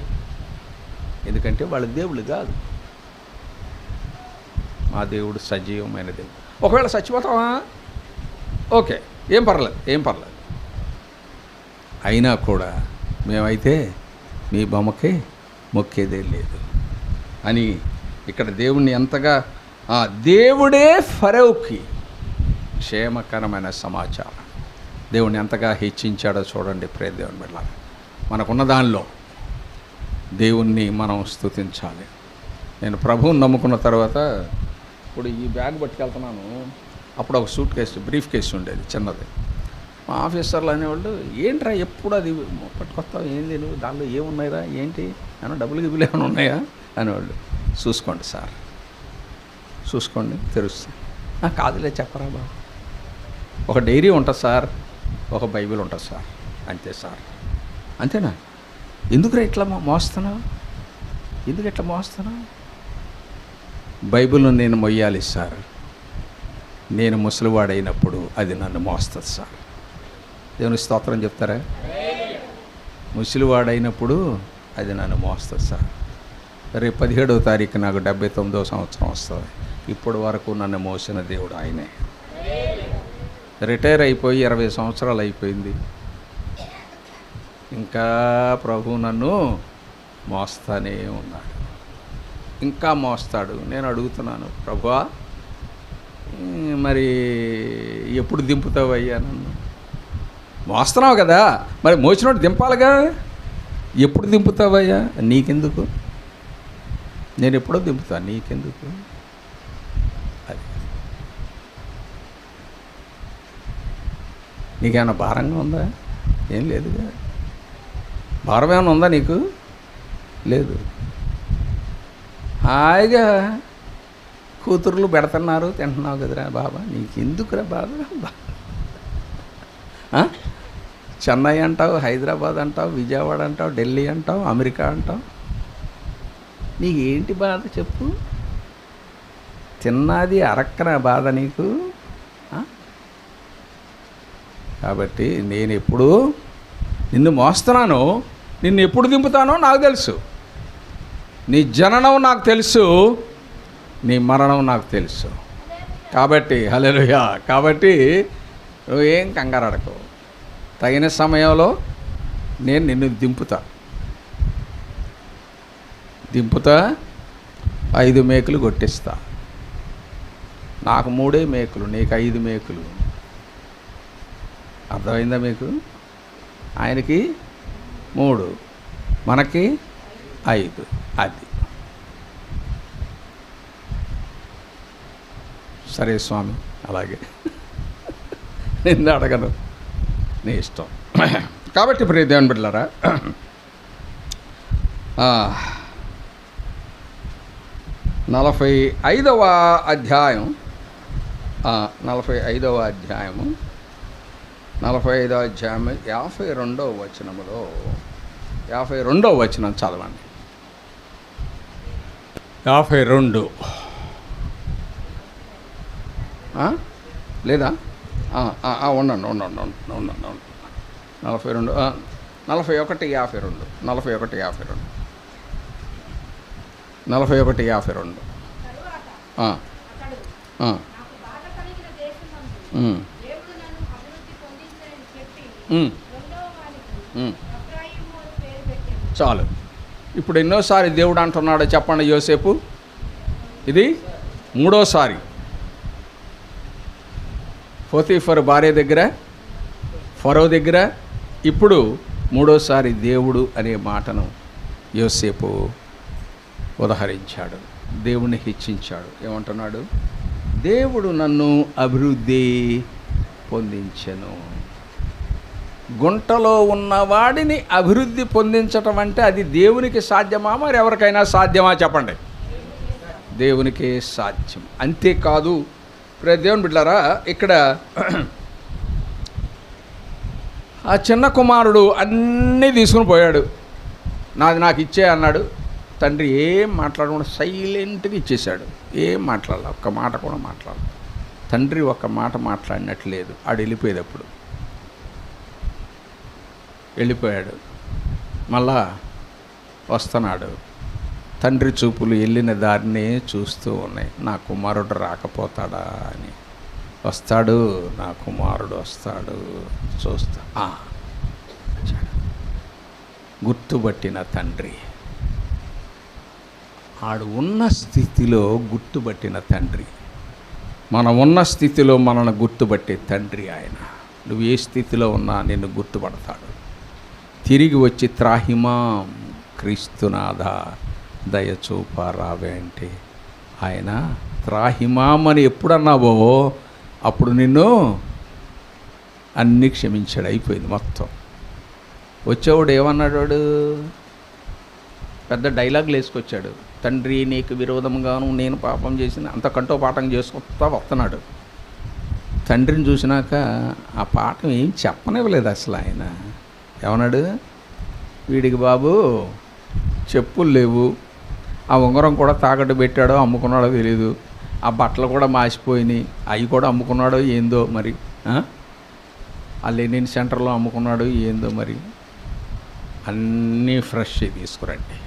ఎందుకంటే వాళ్ళ దేవుడు కాదు, మా దేవుడు సజీవమైన దేవుడు. ఒకవేళ చచ్చిపోతావా ఓకే, ఏం పర్లేదు, అయినా కూడా మేమైతే మీ బొమ్మకే మొక్కేదే లేదు అని ఇక్కడ దేవుణ్ణి ఎంతగా, దేవుడే ఫరోకి క్షేమకరమైన సమాచారం, దేవుణ్ణి ఎంతగా హెచ్చించాడో చూడండి. ప్రియ దేవుని బిడ్డ, మనకున్న దానిలో దేవుణ్ణి మనం స్తుతించాలి. నేను ప్రభువుని నమ్ముకున్న తర్వాత ఇప్పుడు ఈ బ్యాగ్ పట్టుకెళ్తున్నాను, అప్పుడు ఒక సూట్ కేసు, బ్రీఫ్ కేసు ఉండేది చిన్నది. మా ఆఫీసర్లు అనేవాళ్ళు, ఏంట్రా ఎప్పుడు అది పట్టుకొస్తావు, ఏంది నువ్వు, దానిలో ఏమున్నాయిరా, ఏంటి ఏమన్నా డబ్బులు గిబ్బులు ఏమైనా ఉన్నాయా అనేవాళ్ళు. చూసుకోండి సార్, చూసుకోండి తెలుస్తుంది. కాదులే చెప్పరా బాబు, ఒక డైరీ ఉంటుంది సార్, ఒక బైబిల్ ఉంటుంది సార్, అంతే సార్. అంతేనా? ఎందుకు ఇట్లా మోస్తున్నావు, ఎందుకు ఇట్లా మోస్తున్నావు? బైబిల్ను నేను మొయ్యాలి సార్, నేను ముసలివాడైనప్పుడు అది నన్ను మోస్తుంది సార్. దేవుని స్తోత్రం చెప్తారా? ముసలివాడైనప్పుడు అది నన్ను మోస్తుంది సార్. రేపు 17వ తారీఖు నాకు 79వ సంవత్సరం వస్తుంది. ఇప్పటి వరకు నన్ను మోసిన దేవుడు ఆయనే. రిటైర్ అయిపోయి 20 సంవత్సరాలు అయిపోయింది, ఇంకా ప్రభు నన్ను మోస్తానే ఉన్నాడు, ఇంకా మోస్తాడు. నేను అడుగుతున్నాను, ప్రభువా మరి ఎప్పుడు దింపుతావు అయ్యా నన్ను? మోస్తున్నావు కదా, మరి మోసినోడు దింపాలిగా, ఎప్పుడు దింపుతావయ్యా? నీకెందుకు, నేను ఎప్పుడో దింపుతాను, నీకెందుకు? అది నీకేమైనా భారంగా ఉందా? ఏం లేదుగా. భారం ఏమైనా ఉందా నీకు? లేదు. హాయిగా కూతుర్లు పెడుతున్నారు, తింటున్నావు కదరా బాబా, నీకెందుకురా బాబా? చెన్నై అంటావు, హైదరాబాద్ అంటావు, విజయవాడ అంటావు, ఢిల్లీ అంటావు, అమెరికా అంటావు, నీకు ఏంటి బాధ చెప్పు? తిన్నది అరక్కన బాధ నీకు? కాబట్టి నేను ఎప్పుడు నిన్ను మోస్తున్నాను, నిన్ను ఎప్పుడు దింపుతానో నాకు తెలుసు. నీ జననం నాకు తెలుసు, నీ మరణం నాకు తెలుసు. కాబట్టి హల్లెలూయా, కాబట్టి నువ్వేం కంగారడకు, తగిన సమయంలో నేను నిన్ను దింపుతా 5 మేకులు కొట్టిస్తా. నాకు 3 మేకులు, నీకు 5 మేకులు. అర్థమైందా మీకు? ఆయనకి 3, మనకి 5. అది సరే స్వామి, అలాగే నిన్ను అడగను, నీ ఇష్టం. కాబట్టి ప్రియ దేవుని బిడ్డలారా, 45వ అధ్యాయం 45వ అధ్యాయము 52వ వచనములో 52వ వచనం చదవండి. 52 లేదా? ఉండండి 42 చాలు. ఇప్పుడు ఎన్నోసారి దేవుడు అంటున్నాడో చెప్పండి యోసేపు? ఇది 3వసారి. పోతీఫర్ భార్య దగ్గర, ఫరో దగ్గర, ఇప్పుడు 3వసారి దేవుడు అనే మాటను యోసేపు ఉదహరించాడు, దేవుణ్ణి హెచ్చించాడు. ఏమంటున్నాడు? దేవుడు నన్ను అభివృద్ధి పొందించెను. గుంటలో ఉన్నవాడిని అభివృద్ధి పొందించటం అంటే అది దేవునికి సాధ్యమా, మరి ఎవరికైనా సాధ్యమా? చెప్పండి. దేవునికే సాధ్యం. అంతేకాదు ప్రియ దేవుని బిడ్డలారా, ఇక్కడ ఆ చిన్న కుమారుడు అన్నీ తీసుకుని పోయాడు. నాది నాకు ఇచ్చే అన్నాడు. తండ్రి ఏం మాట్లాడకుండా సైలెంట్గా ఇచ్చేశాడు. ఏం మాట్లాడాలి, ఒక్క మాట కూడా మాట్లాడాలి. తండ్రి ఒక్క మాట మాట్లాడినట్లేదు. ఆడు వెళ్ళిపోయేటప్పుడు వెళ్ళిపోయాడు. మళ్ళా వస్తున్నాడు. తండ్రి చూపులు వెళ్ళిన దారినే చూస్తూ ఉన్నాయి. నా కుమారుడు రాకపోతాడా అని. వస్తాడు, నా కుమారుడు వస్తాడు, చూస్తా. గుర్తుపట్టిన తండ్రి, ఆడు ఉన్న స్థితిలో గుర్తుపట్టిన తండ్రి. మనం ఉన్న స్థితిలో మనల్ని గుర్తుపట్టే తండ్రి ఆయన. నువ్వు ఏ స్థితిలో ఉన్నా నిన్ను గుర్తుపడతాడు. తిరిగి వచ్చి త్రాహిమాం క్రీస్తునాథ దయచూపారావే అంటే ఆయన త్రాహిమాం అని ఎప్పుడన్నావో అప్పుడు నిన్ను అన్నీ క్షమించాడు. అయిపోయింది మొత్తం. వచ్చేవాడు ఏమన్నాడు? వాడు పెద్ద డైలాగులు వేసుకొచ్చాడు. తండ్రి నీకు విరోధంగాను నేను పాపం చేసిన అంతకంటో పాఠం చేసుకుంటా వస్తున్నాడు. తండ్రిని చూసినాక ఆ పాఠం ఏం చెప్పనివ్వలేదు అసలు. ఆయన ఏమన్నాడు? వీడికి బాబు చెప్పులు లేవు, ఆ ఉంగరం కూడా తాకట్టు పెట్టాడో అమ్ముకున్నాడో తెలీదు, ఆ బట్టలు కూడా మాసిపోయినాయి, అవి కూడా అమ్ముకున్నాడో ఏందో మరి, ఆ లెనిన్ సెంటర్లో అమ్ముకున్నాడు ఏందో మరి. అన్నీ ఫ్రెష్ తీసుకురండి,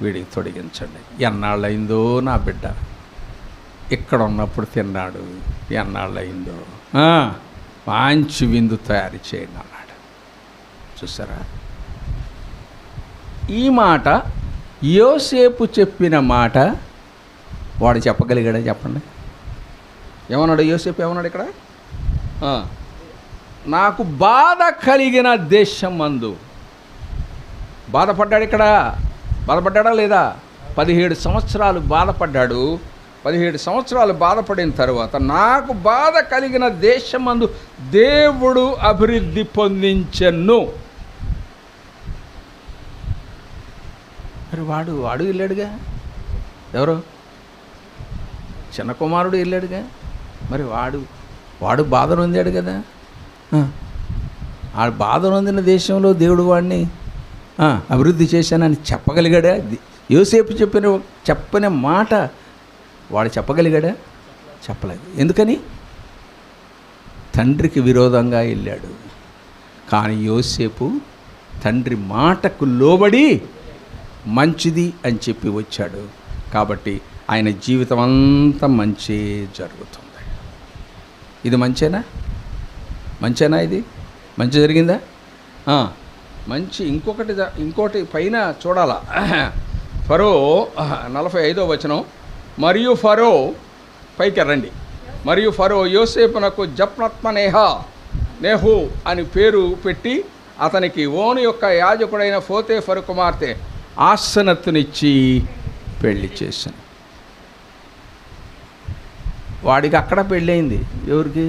వీడికి తొడిగించండి. ఎన్నాళ్ళయిందో నా బిడ్డ ఇక్కడ ఉన్నప్పుడు తిన్నాడు, ఎన్నాళ్ళయిందో, మంచి విందు తయారు చేయండి అన్నాడు. చూసారా? ఈ మాట యోసేపు చెప్పిన మాట వాడు చెప్పగలిగాడా? చెప్పండి. ఏమన్నాడు యోసేపు? ఏమన్నాడు ఇక్కడ? నాకు బాధ కలిగిన దేశం మందు. బాధపడ్డాడు. ఇక్కడ బాధపడ్డాడా లేదా? 17 సంవత్సరాలు బాధపడ్డాడు. 17 సంవత్సరాలు బాధపడిన తర్వాత నాకు బాధ కలిగిన దేశమందు దేవుడు అభివృద్ధి పొందించెను. మరి వాడు వెళ్ళాడుగా. ఎవరు? చిన్న కుమారుడు వెళ్ళాడుగా. మరి వాడు బాధ నొందాడు కదా. ఆ బాధ నొందిన దేశంలో దేవుడు వాడిని అభివృద్ధి చేశానని చెప్పగలిగాడా? యోసేపు చెప్పిన మాట వాడు చెప్పగలిగాడా? చెప్పలేదు. ఎందుకని? తండ్రికి విరోధంగా వెళ్ళాడు. కానీ యోసేపు తండ్రి మాటకు లోబడి మంచిది అని చెప్పి వచ్చాడు. కాబట్టి ఆయన జీవితం అంతా మంచి జరుగుతుంది. ఇది మంచేనా? ఇది మంచి జరిగిందా? మంచి. ఇంకోటి పైన చూడాలా. ఫరో 45వ వచనం. మరియు ఫరో పైకి రండి. మరియు ఫరో యోసేపునకు నేహు అని పేరు పెట్టి అతనికి ఓను యొక్క యాజకుడైన పోతీఫరు కుమార్తె ఆసనత్తునిచ్చి పెళ్లి చేశాను. వాడికి అక్కడ పెళ్ళయింది. ఎవరికి?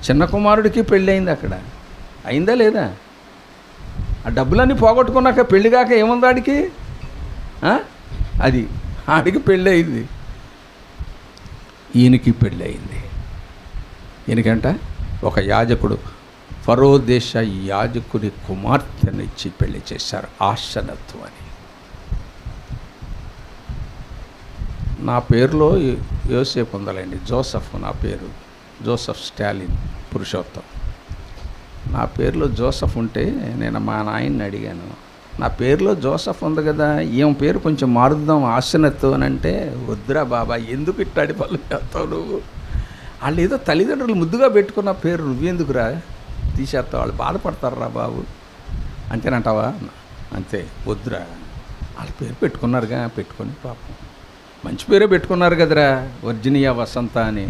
చిన్న కుమారుడికి పెళ్ళి అయింది. అక్కడ అయిందా లేదా? ఆ డబ్బులన్నీ పోగొట్టుకున్నాక పెళ్ళి కాక ఏముంది ఆడికి? అది ఆడికి పెళ్ళి అయింది, ఈయనకి పెళ్ళి అయింది. ఈయనకంట ఒక యాజకుడు, ఫరో దేశ యాజకుడి కుమార్తెనిచ్చి పెళ్లి చేశారు, ఆసనత్తు అని. నా పేరులో యోసేపు ఉండాలండి, జోసఫ్ నా పేరు, జోసఫ్ స్టాలిన్ పురుషోత్తం. నా పేరులో జోసఫ్ ఉంటే నేను మా నాయన్ని అడిగాను, నా పేరులో జోసఫ్ ఉంది కదా, ఏం పేరు కొంచెం మారుద్దాం ఆసనత్తు అని అంటే, వద్దురా బాబా, ఎందుకు ఇట్టాడి పనులు చేస్తావు నువ్వు? వాళ్ళు ఏదో తల్లిదండ్రులు ముద్దుగా పెట్టుకున్న పేరు నువ్వెందుకురా తీసేస్తావు, వాళ్ళు బాధపడతారా బాబు అంతేనంటావా? అంతే, వద్దురా, వాళ్ళ పేరు పెట్టుకున్నారుగా, పెట్టుకొని పాపం మంచి పేరే పెట్టుకున్నారు కదరా, వర్జినియా వసంత అని.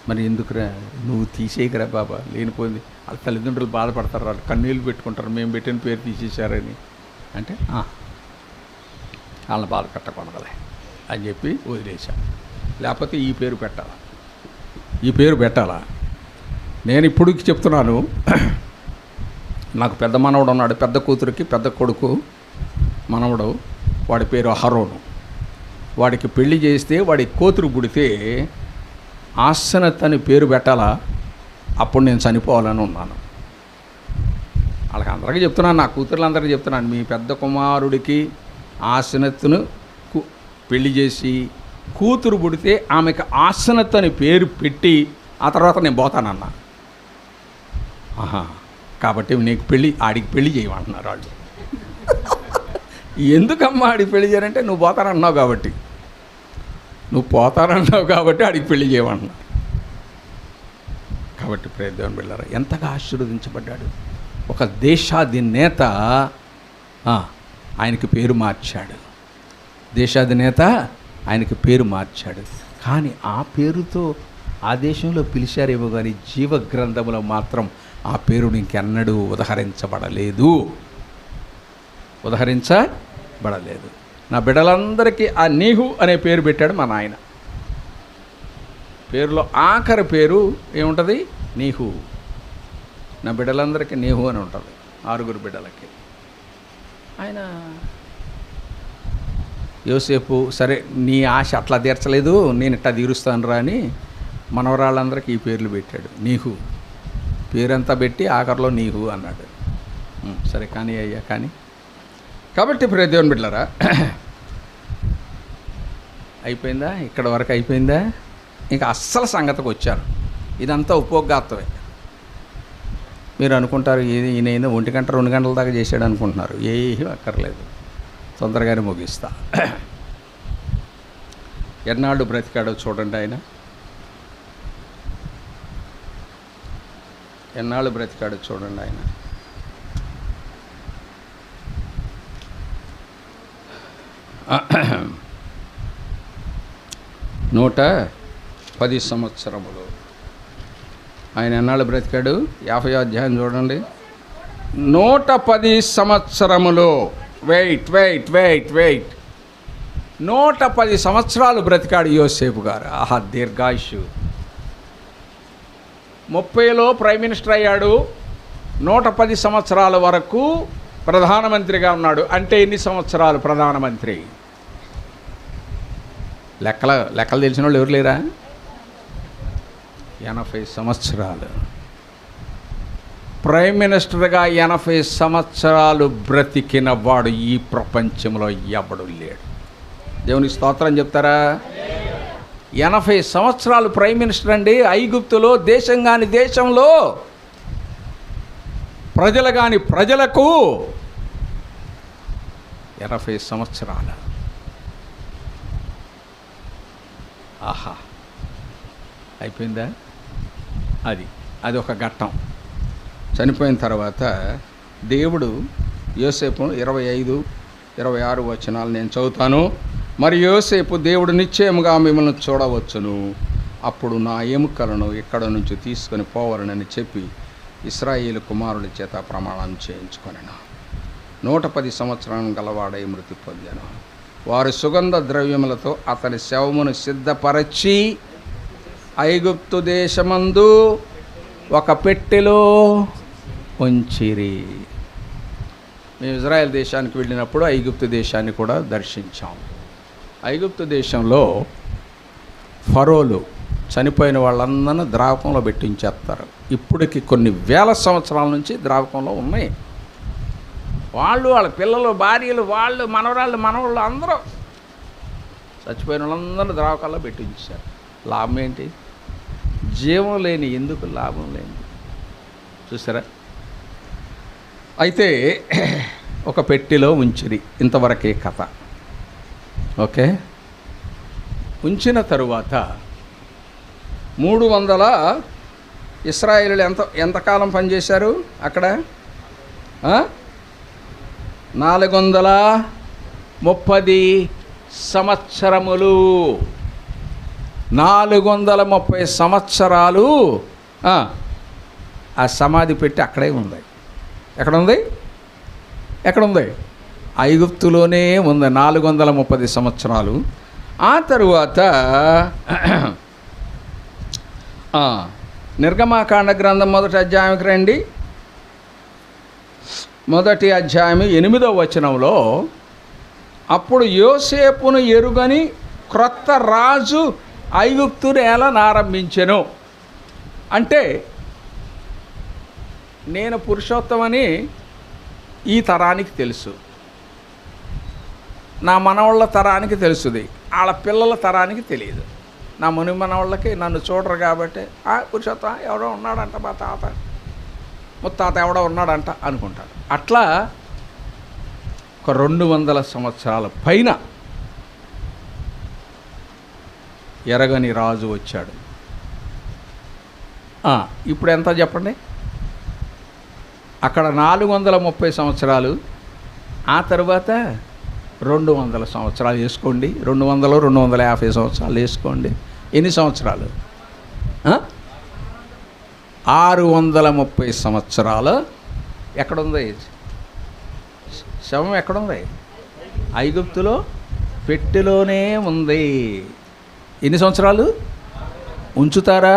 మరి ఎందుకురా నువ్వు తీసేయకరా బాబా, లేనిపోయింది, వాళ్ళ తల్లిదండ్రులు బాధపడతారు, వాళ్ళు కన్నీళ్ళు పెట్టుకుంటారు, మేము పెట్టిన పేరు తీసేశారని అంటే వాళ్ళని బాధ పెట్టకూడదులే అని చెప్పి వదిలేశాను. లేకపోతే ఈ పేరు పెట్టాలా, ఈ పేరు పెట్టాలా? నేను ఇప్పుడు చెప్తున్నాను, నాకు పెద్ద మనవడు ఉన్నాడు, పెద్ద కూతురికి పెద్ద కొడుకు మనవడు, వాడి పేరు అహరోను. వాడికి పెళ్లి చేస్తే వాడి కూతురు పుడితే ఆసనత్ అని పేరు పెట్టాలా? అప్పుడు నేను చనిపోవాలని ఉన్నాను. వాళ్ళకి అందరికీ చెప్తున్నాను, నా కూతుర్లందరికీ చెప్తున్నాను, మీ పెద్ద కుమారుడికి ఆసనత్తును పెళ్లి చేసి కూతురు పుడితే ఆమెకు ఆసనత్ అని పేరు పెట్టి ఆ తర్వాత నేను పోతానన్నా. కాబట్టి నీకు ఆడికి పెళ్లి చేయమంటున్నారు వాళ్ళు. ఎందుకమ్మా ఆడికి పెళ్లి చేయాలంటే, నువ్వు పోతానన్నావు కాబట్టి, ఆడికి పెళ్లి చేయమంటున్నారు. కాబట్టి దేవుని బిడ్డలారా, ఎంతగా ఆశీర్వదించబడ్డాడు. ఒక దేశాధినేత ఆయనకి పేరు మార్చాడు, దేశాధినేత ఆయనకి పేరు మార్చాడు. కానీ ఆ పేరుతో ఆ దేశంలో పిలిచారేమో కానీ జీవ గ్రంథంలో మాత్రం ఆ పేరు ఇంకెన్నడూ ఉదహరించబడలేదు. నా బిడ్డలందరికీ ఆ నీహు అనే పేరు పెట్టాడు మా నాయన. పేరులో ఆఖరి పేరు ఏముంటుంది? నీహు. నా బిడ్డలందరికీ నీహు అని ఉంటుంది, 6 బిడ్డలకి. ఆయన యోసేపు, సరే నీ ఆశ అట్లా తీర్చలేదు, నేను ఇట్లా తీరుస్తాను రా అని మనవరాళ్ళందరికీ ఈ పేర్లు పెట్టాడు. నీహు పేరంతా పెట్టి ఆఖరిలో నీహు అన్నాడు. సరే కానీ అయ్యా కానీ. కాబట్టి దేవుని బిడ్డలారా, అయిపోయిందా? ఇక్కడ వరకు అయిపోయిందా? ఇంకా అస్సలు సంగతికి వచ్చాను. ఇదంతా ఉపోద్ఘాతమే. మీరు అనుకుంటారు ఈయన 1 గంట 2 గంటల దాకా చేశాడు అనుకుంటున్నారు. ఏమీ అక్కర్లేదు, తొందరగానే ముగిస్తా. ఎన్నాళ్ళు బ్రతికాడో చూడండి ఆయన, ఎన్నాళ్ళు బ్రతికాడో చూడండి ఆయన. నూట 10 సంవత్సరములు ఆయన ఎన్నాళ్ళు బ్రతికాడు? 50వ అధ్యాయం చూడండి. 110 సంవత్సరములు. వెయిట్ 110 సంవత్సరాలు బ్రతికాడు యోసేపు గారు. ఆహా, దీర్ఘాయుషు. 30లో ప్రైమ్ మినిస్టర్ అయ్యాడు, 110 సంవత్సరాల వరకు ప్రధానమంత్రిగా ఉన్నాడు. అంటే ఎన్ని సంవత్సరాలు ప్రధానమంత్రి? లెక్కలు తెలిసిన వాళ్ళు ఎవరు లేరా? 80 సంవత్సరాలు ప్రైమ్ మినిస్టర్గా 80 సంవత్సరాలు బ్రతికిన వాడు ఈ ప్రపంచంలో ఎవడు లేడు. దేవునికి స్తోత్రం చెప్తారా? 80 సంవత్సరాలు ప్రైమ్ మినిస్టర్ అండి. ఐగుప్తులో దేశం కాని దేశంలో, ప్రజలు కాని ప్రజలకు 80 సంవత్సరాలు. ఆహా, అయిపోయిందా? అది ఒక ఘట్టం. చనిపోయిన తర్వాత దేవుడు యోసేపు 25, 26 వచనాలు నేను చదువుతాను. మరి యోసేపు, దేవుడు నిశ్చయముగా మిమ్మల్ని చూడవచ్చును, అప్పుడు నా ఎముకలను ఇక్కడ నుంచి తీసుకొని పోవాలని చెప్పి ఇశ్రాయేలు కుమారుల చేత ప్రమాణం చేయించుకొనెను. 110 సంవత్సరాలను గలవాడై మృతి పొందాను. వారు సుగంధ ద్రవ్యములతో అతని శవమును సిద్ధపరచి ఐగుప్తు దేశమందు ఒక పెట్టెలో ఉంచిరి. మేము ఇజ్రాయెల్ దేశానికి వెళ్ళినప్పుడు ఐగుప్తు దేశాన్ని కూడా దర్శించాం. ఐగుప్తు దేశంలో ఫరోలు చనిపోయిన వాళ్ళందరినీ ద్రావకంలో పెట్టించేస్తారు. ఇప్పటికి కొన్ని వేల సంవత్సరాల నుంచి ద్రావకంలో ఉన్నాయి. వాళ్ళ పిల్లలు, భార్యలు, వాళ్ళు, మనవాళ్ళు అందరూ చచ్చిపోయిన వాళ్ళందరూ ద్రావకాల్లో పెట్టించారు. లాభం ఏంటి? జీవం లేని ఎందుకు లాభం లేని చూసారా? అయితే ఒక పెట్టెలో ఉంచిరి. ఇంతవరకే కథ. ఓకే, ఉంచిన తరువాత 300 ఇశ్రాయేలీయులు ఎంతకాలం పనిచేశారు అక్కడ? 430 సంవత్సరములు. 430 సంవత్సరాలు ఆ సమాధి పెట్టి అక్కడే ఉంది. ఎక్కడుంది? ఐగుప్తులోనే ఉంది 430 సంవత్సరాలు. ఆ తరువాత నిర్గమాకాండ గ్రంథం 1వ అధ్యాయంకి రండి. 1వ అధ్యాయం 8వ వచనంలో, అప్పుడు యోసేపును ఎరుగని క్రొత్త రాజు ఐగుప్తును ఏలనారంభించెను. అంటే నేను పురుషోత్తమని ఈ తరానికి తెలుసు, నా మనవాళ్ళ తరానికి తెలుసుది, వాళ్ళ పిల్లల తరానికి తెలియదు. నా మనవాళ్ళకి నన్ను చూడరు కాబట్టి పురుషోత్తమ ఎవడో ఉన్నాడంట, మా తాత ముత్తాత ఎవడో ఉన్నాడంట అనుకుంటాడు. అట్లా ఒక 200 సంవత్సరాల పైన ఎరగని రాజు వచ్చాడు. ఇప్పుడు ఎంత చెప్పండి? అక్కడ 430 సంవత్సరాలు, ఆ తర్వాత 200 సంవత్సరాలు వేసుకోండి. 250 సంవత్సరాలు వేసుకోండి. ఎన్ని సంవత్సరాలు? 630 సంవత్సరాలు. ఎక్కడుంది శవం? ఎక్కడుంది? ఐగుప్తులో పెట్టెలోనే ఉంది. ఎన్ని సంవత్సరాలు ఉంచుతారా?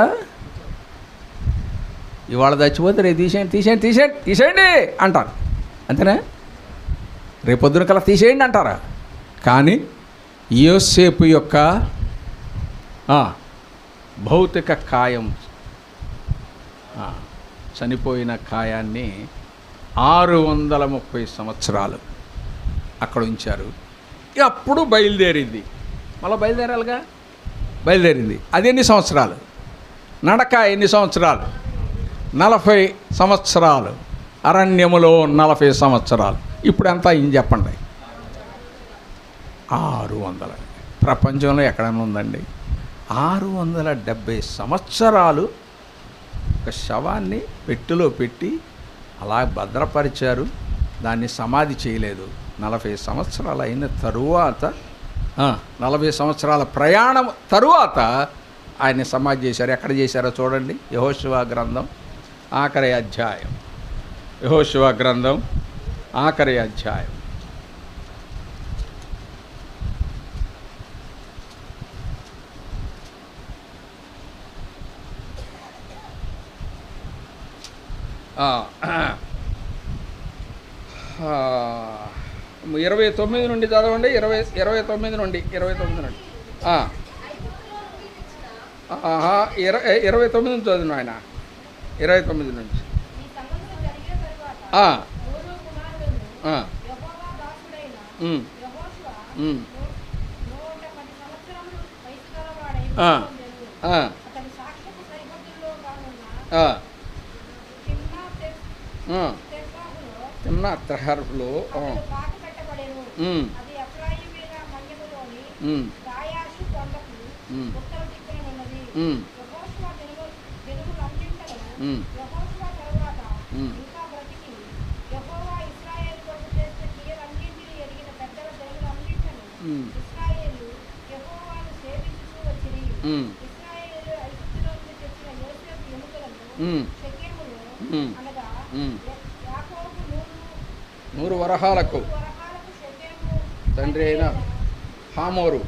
ఇవాళ చచ్చిపోతే రేపు తీసేయండి అంటారు, అంతేనా? రేపొద్దున కల్లా తీసేయండి అంటారా? కానీ యోసేపు యొక్క భౌతిక కాయం, చనిపోయిన కాయాన్ని 630 సంవత్సరాలు అక్కడ ఉంచారు. అప్పుడు బయలుదేరింది. మళ్ళీ బయలుదేరింది. అది ఎన్ని సంవత్సరాలు? నడక ఎన్ని సంవత్సరాలు? 40 సంవత్సరాలు. అరణ్యములో 40 సంవత్సరాలు. ఇప్పుడు ఎంత అయింది చెప్పండి? 600. ప్రపంచంలో ఎక్కడైనా ఉందండి 670 సంవత్సరాలు ఒక శవాన్ని పెట్టెలో పెట్టి అలా భద్రపరిచారు. దాన్ని సమాధి చేయలేదు. 40 సంవత్సరాలు అయిన తరువాత 40 సంవత్సరాల ప్రయాణం తరువాత ఆయన్ని సమాధి చేశారు. ఎక్కడ చేశారో చూడండి. యెహోషువ గ్రంథం ఆఖరి అధ్యాయం. యెహోషువ గ్రంథం ఆఖరి అధ్యాయం. ఆ 29 నుండి చదవండి. 29 నుండి 29 నుంచి చదువు ఆయన. 29 నుంచి తిమ్నాత్రహర్లో నూరు వరహాలకు తండ్రి అయిన హామోరు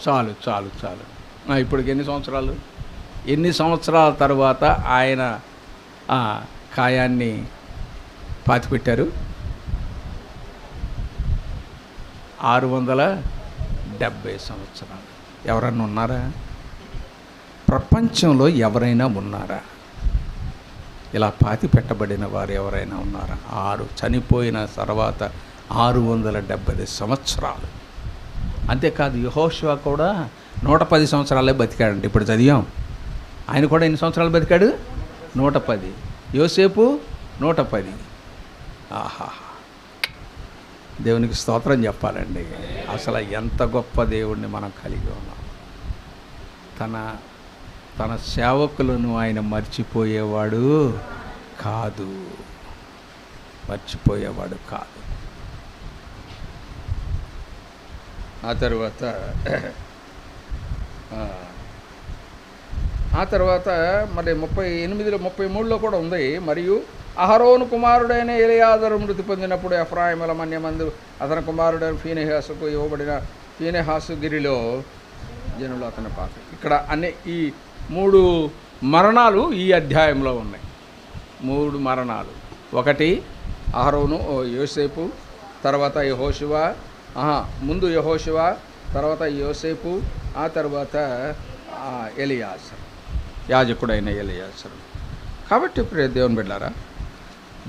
చాలు చాలు చాలు. ఇప్పటికి ఎన్ని సంవత్సరాల తర్వాత ఆయన కాయాన్ని పాతిపెట్టారు? 670 సంవత్సరాలు. ఎవరన్నా ఉన్నారా? ప్రపంచంలో ఎవరైనా ఉన్నారా? ఇలా పాతి పెట్టబడిన వారు ఎవరైనా ఉన్నారా? చనిపోయిన తర్వాత 670 సంవత్సరాలు. అంతేకాదు, యెహోషువ కూడా 110 సంవత్సరాలే బతికాడండి. ఇప్పుడు చదివాం. ఆయన కూడా ఎన్ని సంవత్సరాలు బతికాడు? 110. యోసేపు 110. ఆహా, దేవునికి స్తోత్రం చెప్పాలండి. అసలు ఎంత గొప్ప దేవుణ్ణి మనం కలిగి ఉన్నాం. తన సేవకులను ఆయన మర్చిపోయేవాడు కాదు. ఆ తర్వాత మరి 38లో 33లో కూడా ఉంది. మరియు అహరోను కుమారుడైన ఎలియాజరు మృతి పొందినప్పుడు ఎఫ్రాయిముల మన్యమందు అతని కుమారుడైన ఫీనెహాసుకు ఇవ్వబడిన ఫీనెహాసు గిరిలో జనులు అతని పాత. ఇక్కడ ఈ 3 మరణాలు ఈ అధ్యాయంలో ఉన్నాయి. 3 మరణాలు. ఒకటి అహరోను, యోసేపు, తర్వాత యెహోషువ, ముందు యెహోషువ, తర్వాత యోసేపు, ఆ తర్వాత ఎలియాజరు, యాజకుడైన ఎలియాజరు. కాబట్టి ప్రియ దేవుని బిడ్డలారా,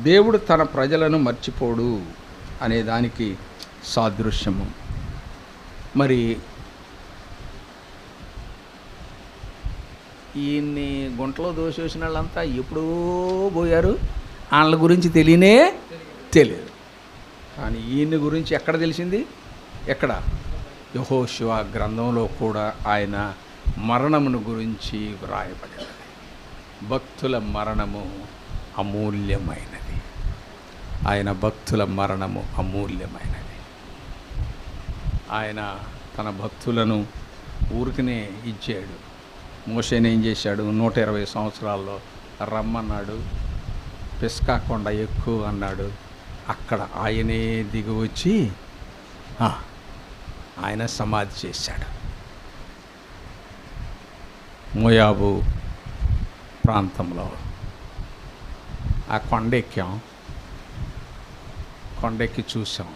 దేవుడు తన ప్రజలను మర్చిపోడు అనే దానికి సాదృశ్యము. మరి ఈయన్ని గుంటలో దోసేసిన వాళ్ళంతా ఎప్పుడూ పోయారు. వాళ్ళ గురించి తెలియదు. కానీ ఈయన్ని గురించి ఎక్కడ తెలిసింది? ఎక్కడ? యెహోషువ గ్రంథంలో కూడా ఆయన మరణమును గురించి వ్రాయబడినది. భక్తుల మరణము అమూల్యమైనది. ఆయన భక్తుల మరణము అమూల్యమైనది. ఆయన తన భక్తులను ఊరికనే ఇచ్చాడు. మోషేని ఏం చేశాడు? 120 సంవత్సరాల్లో రమ్మన్నాడు, పిస్కా కొండ ఎక్కువ అన్నాడు. అక్కడ ఆయనే దిగి వచ్చి ఆయన సమాధి చేశాడు. మోయాబు ప్రాంతంలో ఆ కొండెక్కి చూసాం.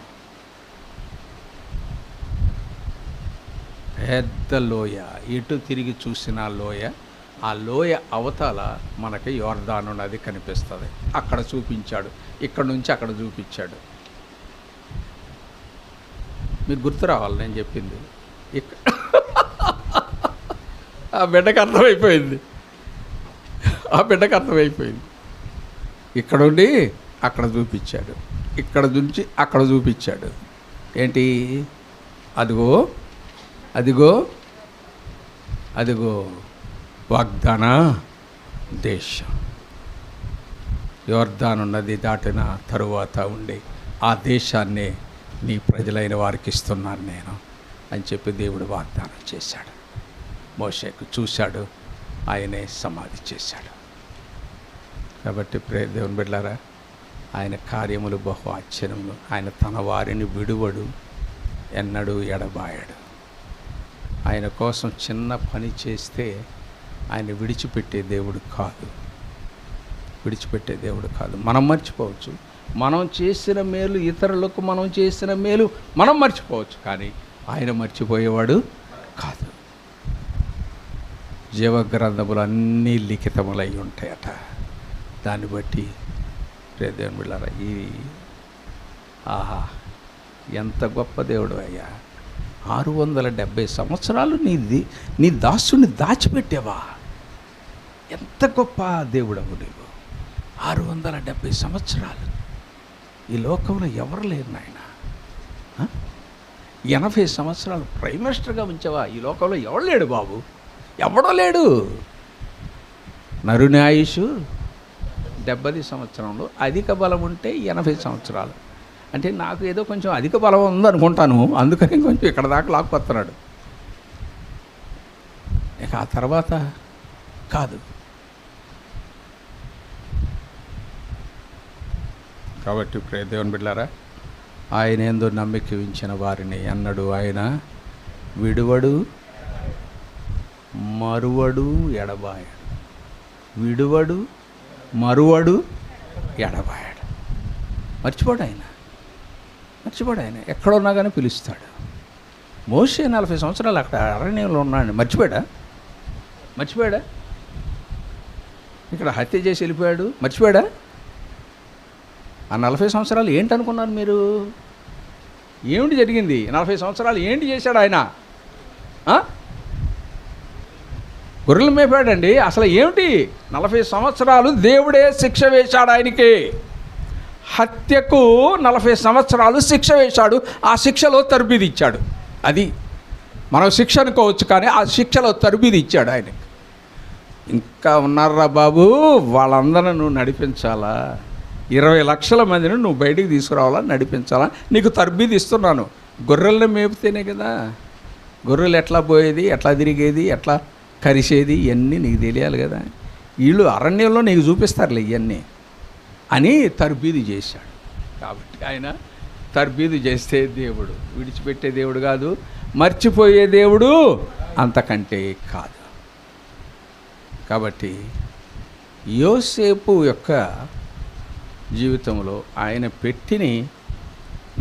పెద్ద లోయ, ఎటు తిరిగి చూసిన లోయ. ఆ లోయ అవతల మనకి యోర్దాను నది కనిపిస్తుంది. అక్కడ చూపించాడు. ఇక్కడ నుంచి అక్కడ చూపించాడు. మీకు గుర్తు రావాలి నేను చెప్పింది. ఆ బిడ్డకు అర్థమైపోయింది. ఇక్కడుండి అక్కడ చూపించాడు. ఇక్కడ నుంచి అక్కడ చూపించాడు. ఏంటి? అదిగో వాగ్దాన దేశం. యోర్దాను నది దాటిన తరువాత ఉండి ఆ దేశాన్ని నీ ప్రజలైన వారికి ఇస్తున్నాను నేను అని చెప్పి దేవుడు వాగ్దానం చేశాడు. మోషేకు చూశాడు, ఆయనే సమాధి చేశాడు. కాబట్టి ప్రియ దేవుని బిడ్డలారా, ఆయన కార్యములు బహు ఆశ్చర్యములు. ఆయన తన వారిని విడువడు, ఎన్నడూ ఎడబాయడు. ఆయన కోసం చిన్న పని చేస్తే ఆయన విడిచిపెట్టే దేవుడు కాదు. మనం మర్చిపోవచ్చు. మనం చేసిన మేలు, ఇతరులకు మనం చేసిన మేలు మనం మర్చిపోవచ్చు, కానీ ఆయన మర్చిపోయేవాడు కాదు. జీవగ్రంథములు అన్నీ లిఖితములై ఉంటాయట. దాన్ని బట్టి దేవుని బిడ్డలారా, ఎంత గొప్ప దేవుడు అయ్యా. 670 సంవత్సరాలు నీ దాసుని దాచిపెట్టావా? ఎంత గొప్ప దేవుడవు నీవు. 670 సంవత్సరాలు ఈ లోకంలో ఎవరు లేరు నాయన. 80 సంవత్సరాలు ప్రైమ్ మినిస్టర్గా ఉంచావా? ఈ లోకంలో ఎవడు లేడు బాబు, ఎవడో లేడు. నరుని ఆయుష్ 70 సంవత్సరంలో, అధిక బలం ఉంటే 80 సంవత్సరాలు. అంటే నాకు ఏదో కొంచెం అధిక బలం ఉందనుకుంటాను, అందుకని కొంచెం ఇక్కడ దాకా లాక్కొస్తున్నాడు. ఇక ఆ తర్వాత కాదు. కాబట్టి ప్రియ దేవుని బిడ్డలారా, ఆయన యందు నమ్మిక ఉంచిన వారిని అన్నడు ఆయన విడువడు, మరువడు, ఎడబాయడు. విడువడు, మరువడు, ఎడబాయడు. మర్చిపోడు ఆయన, మర్చిపోడు ఆయన. ఎక్కడున్నా కానీ పిలుస్తాడు. మోషే 40 సంవత్సరాలు అక్కడ అరణ్యంలో ఉన్నాడు. మర్చిపోయాడా? ఇక్కడ హత్య చేసి వెళ్ళిపోయాడు. మర్చిపోయాడా? ఆ 40 సంవత్సరాలు ఏంటనుకున్నారు మీరు? ఏమిటి జరిగింది? 40 సంవత్సరాలు ఏంటి చేశాడు ఆయన? గొర్రెలు మేపాడండి. అసలు ఏమిటి? 40 సంవత్సరాలు దేవుడే శిక్ష వేశాడు ఆయనకి. హత్యకు 40 సంవత్సరాలు శిక్ష వేశాడు. ఆ శిక్షలో తరబీదు ఇచ్చాడు. అది మనం శిక్ష అనుకోవచ్చు, కానీ ఆ శిక్షలో తరబీదు ఇచ్చాడు ఆయనకి. ఇంకా ఉన్నారా బాబు, వాళ్ళందరినీ నువ్వు నడిపించాలా? 20 లక్షల మందిని నువ్వు బయటికి తీసుకురావాలా, నడిపించాలా? నీకు తరబీదు ఇస్తున్నాను. గొర్రెలను మేపితేనే కదా. గొర్రెలు ఎట్లా పోయేది, ఎట్లా తిరిగేది, ఎట్లా కరిసేది, ఇవన్నీ నీకు తెలియాలి కదా. వీళ్ళు అరణ్యంలో నీకు చూపిస్తారులే ఇవన్నీ అని తరబీదు చేశాడు. కాబట్టి ఆయన తరబీదు చేస్తే దేవుడు విడిచిపెట్టే దేవుడు కాదు, మర్చిపోయే దేవుడు అంతకంటే కాదు. కాబట్టి యోసేపు యొక్క జీవితంలో ఆయన పెట్టిని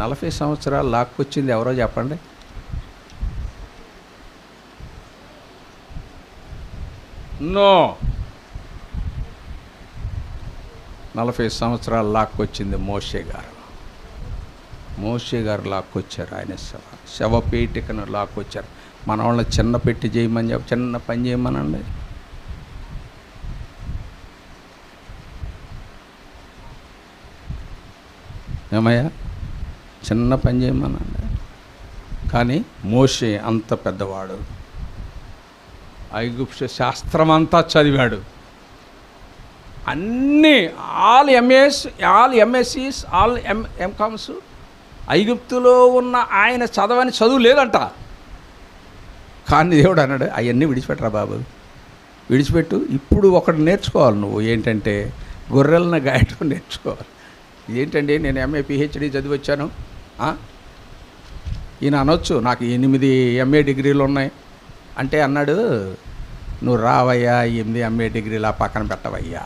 40 సంవత్సరాలు లాక్కొచ్చింది ఎవరో చెప్పండి? నో. 40 సంవత్సరాలు లాక్కొచ్చింది మోషే గారు లాక్కొచ్చారు. ఆయన శవపేటికను లాక్కొచ్చారు. మన వాళ్ళని చిన్న పెట్టి చేయమని చెప్పి చిన్న పని చేయమనండి. ఏమయ్యా, చిన్న పని చేయమనండి. కానీ మోషే అంత పెద్దవాడు. ఐగుప్తు శాస్త్రం అంతా చదివాడు. అన్నీ ఆల్ ఎంఎస్సీస్, ఆల్ ఎంకామ్స్. ఐగుప్తులో ఉన్న ఆయన చదవని చదువు లేదంట. కానీ దేవుడు అన్నాడు, అవన్నీ విడిచిపెట్టరా బాబు, విడిచిపెట్టు. ఇప్పుడు ఒకటి నేర్చుకోవాలి నువ్వు. ఏంటంటే గొర్రెలను గాయటం నేర్చుకోవాలి. ఏంటండి, నేను ఎంఏ పిహెచ్డి చదివి వచ్చాను. ఈయన అనొచ్చు నాకు 8 ఎంఏ డిగ్రీలు ఉన్నాయి అంటే అన్నాడు, నువ్వు రావయ్యా, 8 ఎంఏ డిగ్రీలా పక్కన పెట్టవయ్యా,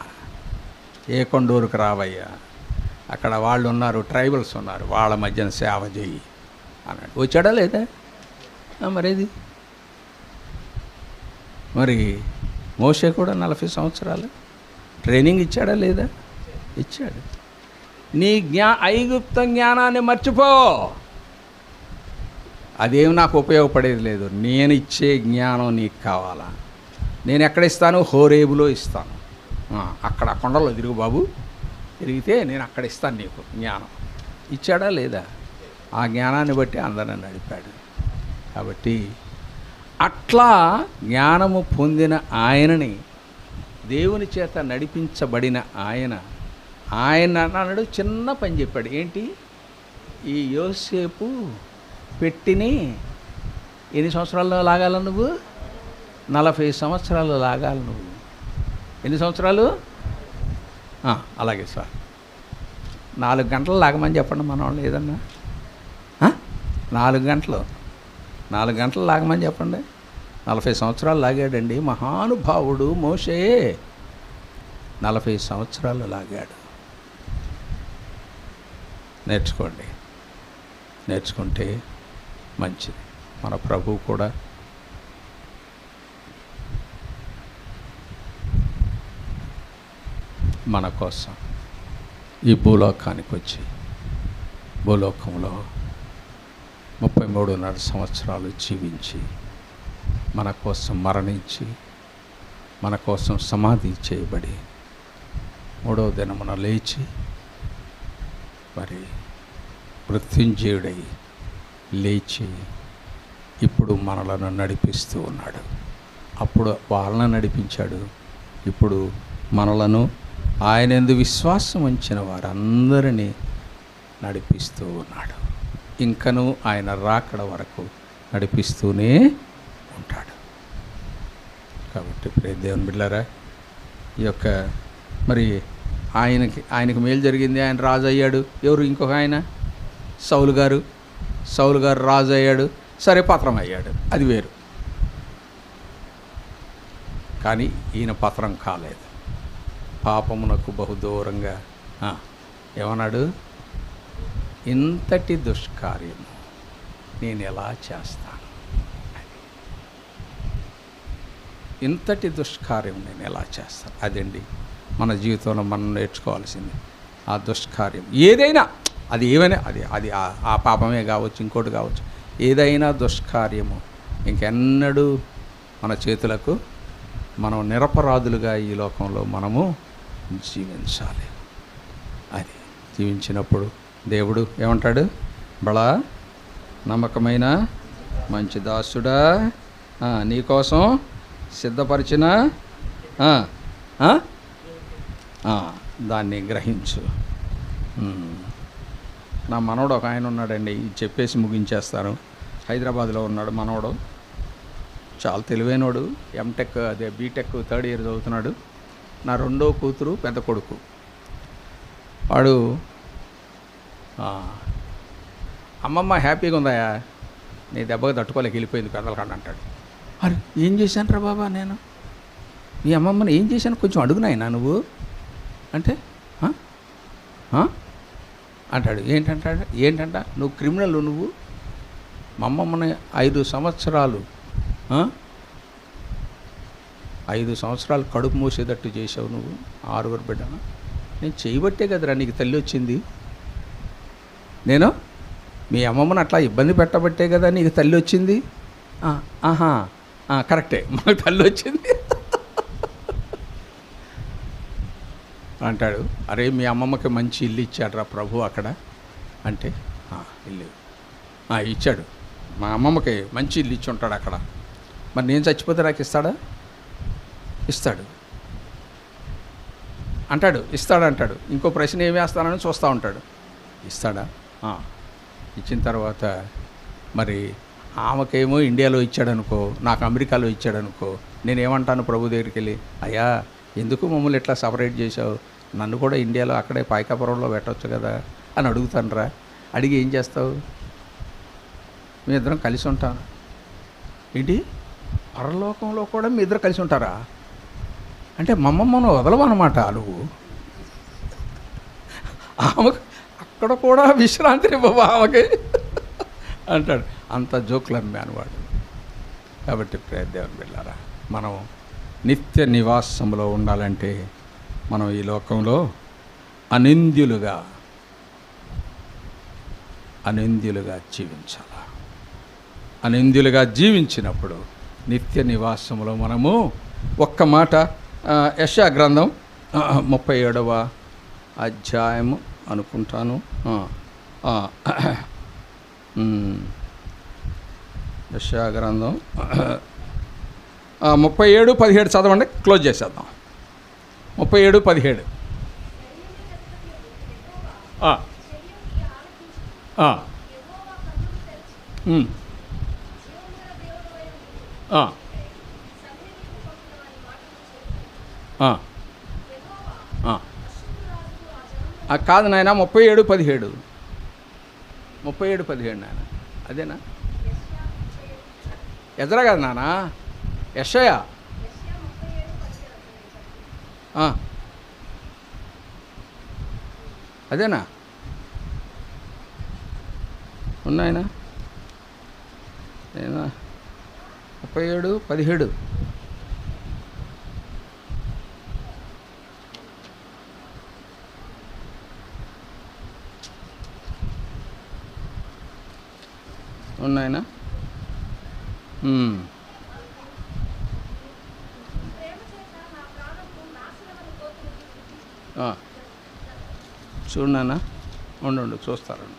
ఏ కొండూరుకు రావయ్యా, అక్కడ వాళ్ళు ఉన్నారు, ట్రైబల్స్ ఉన్నారు, వాళ్ళ మధ్యన సేవ చెయ్యి అన్నాడు. వచ్చాడా లేదా? మరేది మరి మోషే కూడా 40 సంవత్సరాలు ట్రైనింగ్ ఇచ్చాడా లేదా? ఇచ్చాడు. నీ ఐగుప్త జ్ఞానాన్ని మర్చిపో, అదేమి నాకు ఉపయోగపడేది లేదు. నేను ఇచ్చే జ్ఞానం నీకు కావాలా? నేను ఎక్కడ ఇస్తాను? హోరేబులో ఇస్తాను. అక్కడ కొండలో తిరుగు బాబు, తిరిగితే నేను అక్కడ ఇస్తాను నీకు జ్ఞానం. ఇచ్చాడా లేదా? ఆ జ్ఞానాన్ని బట్టి అందరిని నడిపాడు. కాబట్టి అట్లా జ్ఞానము పొందిన ఆయనని, దేవుని చేత నడిపించబడిన ఆయన అన్నాడు, చిన్న పని చెప్పాడు. ఏంటి? ఈ యోసేపు పెట్టిని ఎన్ని సంవత్సరాల్లో లాగాల నువ్వు? 40 సంవత్సరాలు లాగాలి నువ్వు. ఎన్ని సంవత్సరాలు? అలాగే సార్, 4 గంటలు లాగమని చెప్పండి మన వాళ్ళు. ఏదన్నా 4 గంటలు లాగమని చెప్పండి. 40 సంవత్సరాలు లాగాడండి మహానుభావుడు మోషే. 40 సంవత్సరాలు లాగాడు. నేర్చుకుంటే మంచిది. మన ప్రభువు కూడా మన కోసం ఈ భూలోకానికి వచ్చి భూలోకంలో 33.5 సంవత్సరాలు జీవించి మన కోసం మరణించి మన కోసం సమాధి చేయబడి 3వ దినమున లేచి మరి మృత్యుంజయుడై లేచి ఇప్పుడు మనలను నడిపిస్తూ ఉన్నాడు. అప్పుడు వాళ్ళని నడిపించాడు, ఇప్పుడు మనలను ఆయన యందు విశ్వాసం ఉంచిన వారందరినీ నడిపిస్తూ ఉన్నాడు. ఇంకనూ ఆయన రాకడ వరకు నడిపిస్తూనే ఉంటాడు. కాబట్టి ప్రియ దేవుని బిడ్డలారా, ఈ యొక్క మరి ఆయనకి మేలు జరిగింది. ఆయన రాజు అయ్యాడు. ఎవరు? ఇంకొక ఆయన సౌలు గారు రాజు అయ్యాడు, సరే పత్రం అయ్యాడు, అది వేరు. కానీ ఈయన పత్రం కాలేదు. పాపమునకు బహుదూరంగా ఏమన్నాడు? ఇంతటి దుష్కార్యము నేను ఎలా చేస్తాను, ఇంతటి దుష్కార్యం నేను ఎలా చేస్తాను. అదండి మన జీవితంలో మనం నేర్చుకోవాల్సింది. ఆ దుష్కార్యం ఏదైనా, అది ఏమైనా, అది ఆ పాపమే కావచ్చు, ఇంకోటి కావచ్చు, ఏదైనా దుష్కార్యము ఇంకెన్నడూ మన చేతులకు, మనం నిరపరాధులుగా ఈ లోకంలో మనము జీవించాలి. అది జీవించినప్పుడు దేవుడు ఏమంటాడు? బలా నమ్మకమైన మంచి దాసుడా, నీకోసం సిద్ధపరిచిన దాన్ని గ్రహించు. నా మనవడు ఒక ఆయన ఉన్నాడండి, చెప్పేసి ముగించేస్తాను. హైదరాబాద్లో ఉన్నాడు మనవడు, చాలా తెలివైనోడు, ఎంటెక్ అదే బీటెక్ 3rd year చదువుతున్నాడు. నా రెండో కూతురు పెద్ద కొడుకు. వాడు అమ్మమ్మ హ్యాపీగా ఉందాయా, నీ దెబ్బగా తట్టుకోలేక వెళ్ళిపోయింది పెద్దలకండ అంటాడు. అరే ఏం చేశాను రా బాబా నేను, మీ అమ్మమ్మని ఏం చేశాను కొంచెం అడుగునాయినా నువ్వు అంటే అంటాడు. ఏంటంట నువ్వు క్రిమినల్, నువ్వు మా అమ్మమ్మని 5 సంవత్సరాలు 5 సంవత్సరాలు కడుపు మూసేటట్టు చేసావు నువ్వు, 6 బిడ్డను. నేను చేయబట్టే కదరా నీకు తల్లి వచ్చింది. నేను మీ అమ్మమ్మని అట్లా ఇబ్బంది పెట్టబట్టే కదా నీకు తల్లి వచ్చింది. కరెక్టే, మాకు తల్లి వచ్చింది అంటాడు. అరే మీ అమ్మమ్మకి మంచి ఇల్లు ఇచ్చాడురా ప్రభు అక్కడ అంటే, ఇల్లు ఇచ్చాడు, మా అమ్మమ్మకి మంచి ఇల్లు ఇచ్చి ఉంటాడు అక్కడ. మరి నేను చచ్చిపోతే నాకు ఇస్తాడా? ఇస్తాడు అంటాడు. ఇస్తాడంటాడు. ఇంకో ప్రశ్న ఏమి వేస్తానని చూస్తూ ఉంటాడు. ఇస్తాడా? ఇచ్చిన తర్వాత మరి ఆమెకేమో ఇండియాలో ఇచ్చాడనుకో, నాకు అమెరికాలో ఇచ్చాడనుకో, నేనేమంటాను ప్రభు దగ్గరికి వెళ్ళి, అయ్యా ఎందుకు మమ్మల్ని ఎట్లా సపరేట్ చేసావు, నన్ను కూడా ఇండియాలో అక్కడే పాయకాపురంలో పెట్టవచ్చు కదా అని అడుగుతాను రా. అడిగి ఏం చేస్తావు? మీ ఇద్దరం కలిసి ఉంటాను. ఏంటి పరలోకంలో కూడా మీ ఇద్దరు కలిసి ఉంటారా అంటే మమ్మమ్మను వదలవన్నమాట నువ్వు. ఆమెకు అక్కడ కూడా విశ్రాంతిని బాబా ఆమెకి అంటాడు. అంత జోకులు అమ్మాను వాడు. కాబట్టి దేవుని బిడ్డలారా, మనం నిత్య నివాసంలో ఉండాలంటే మనం ఈ లోకంలో అనింద్యులుగా జీవించాలి. అనింద్యులుగా జీవించినప్పుడు నిత్య నివాసంలో మనము ఒక్క మాట యెషయా గ్రంథం 37వ అధ్యాయము అనుకుంటాను. యెషయా గ్రంథం 37:17 చదవండి, క్లోజ్ చేసేద్దాం. 37:17 కాదు నాయన, 37:17 నాయన, అదేనా? ఎజరా కాదు నాన్న, యెషయా. అదేనా? ఉన్నాయనా? 37:17 ఉన్నాయనా? చూడనా, ఉండు చూస్తారండి.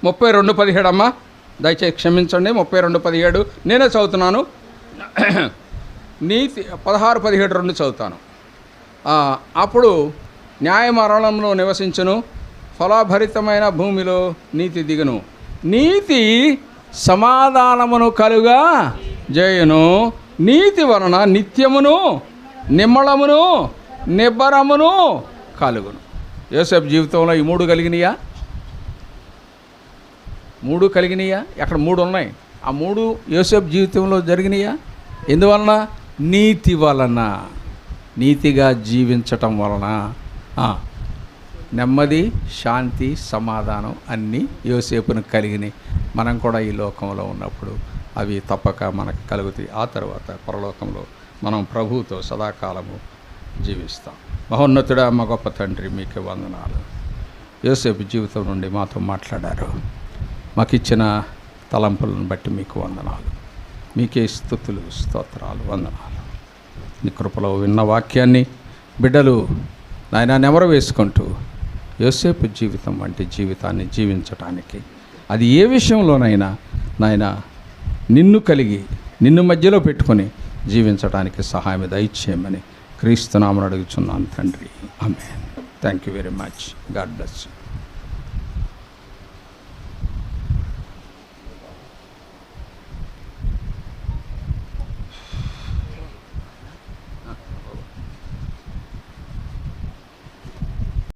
32:17 అమ్మా, దయచేసి క్షమించండి. 32:17 నేనే చదువుతున్నాను. నీతి 16:17 చదువుతాను. అప్పుడు న్యాయమరణంలో నివసించును, ఫలభరితమైన భూమిలో నీతి దిగును, నీతి సమాధానమును కలుగా జయును, నీతి వలన నిత్యమును నిమ్మళమును నిబ్బరమును కలుగును. యోసేపు జీవితంలో ఈ 3 కలిగినాయా? 3 కలిగినాయా? ఎక్కడ 3 ఉన్నాయి. ఆ 3 యోసేపు జీవితంలో జరిగినాయా? ఎందువలన? నీతి వలన, నీతిగా జీవించటం వలన నెమ్మది, శాంతి, సమాధానం అన్నీ యోసేపును కలిగినాయి. మనం కూడా ఈ లోకంలో ఉన్నప్పుడు అవి తప్పక మనకు కలుగుతాయి. ఆ తర్వాత పరలోకంలో మనం ప్రభువుతో సదాకాలము జీవిస్తాం. మహోన్నతుడా, మా గొప్ప తండ్రి, మీకే వందనాలు. యోసేపు జీవితం నుండి మాతో మాట్లాడారు. మాకు ఇచ్చిన తలంపులను బట్టి మీకు వందనాలు. మీకే స్తుతులు, స్తోత్రాలు, వందనాలు. నీ కృపలో విన్న వాక్యాన్ని బిడ్డలు నాయన నెమరు వేసుకుంటూ యోసేపు జీవితం వంటి జీవితాన్ని జీవించటానికి, అది ఏ విషయంలోనైనా నాయన నిన్ను కలిగి నిన్ను మధ్యలో పెట్టుకొని జీవించడానికి సహాయం దయచేయమని క్రీస్తు నామమున అడుగుచున్నాను తండ్రి. ఆమేన్. Thank you very much. God bless you.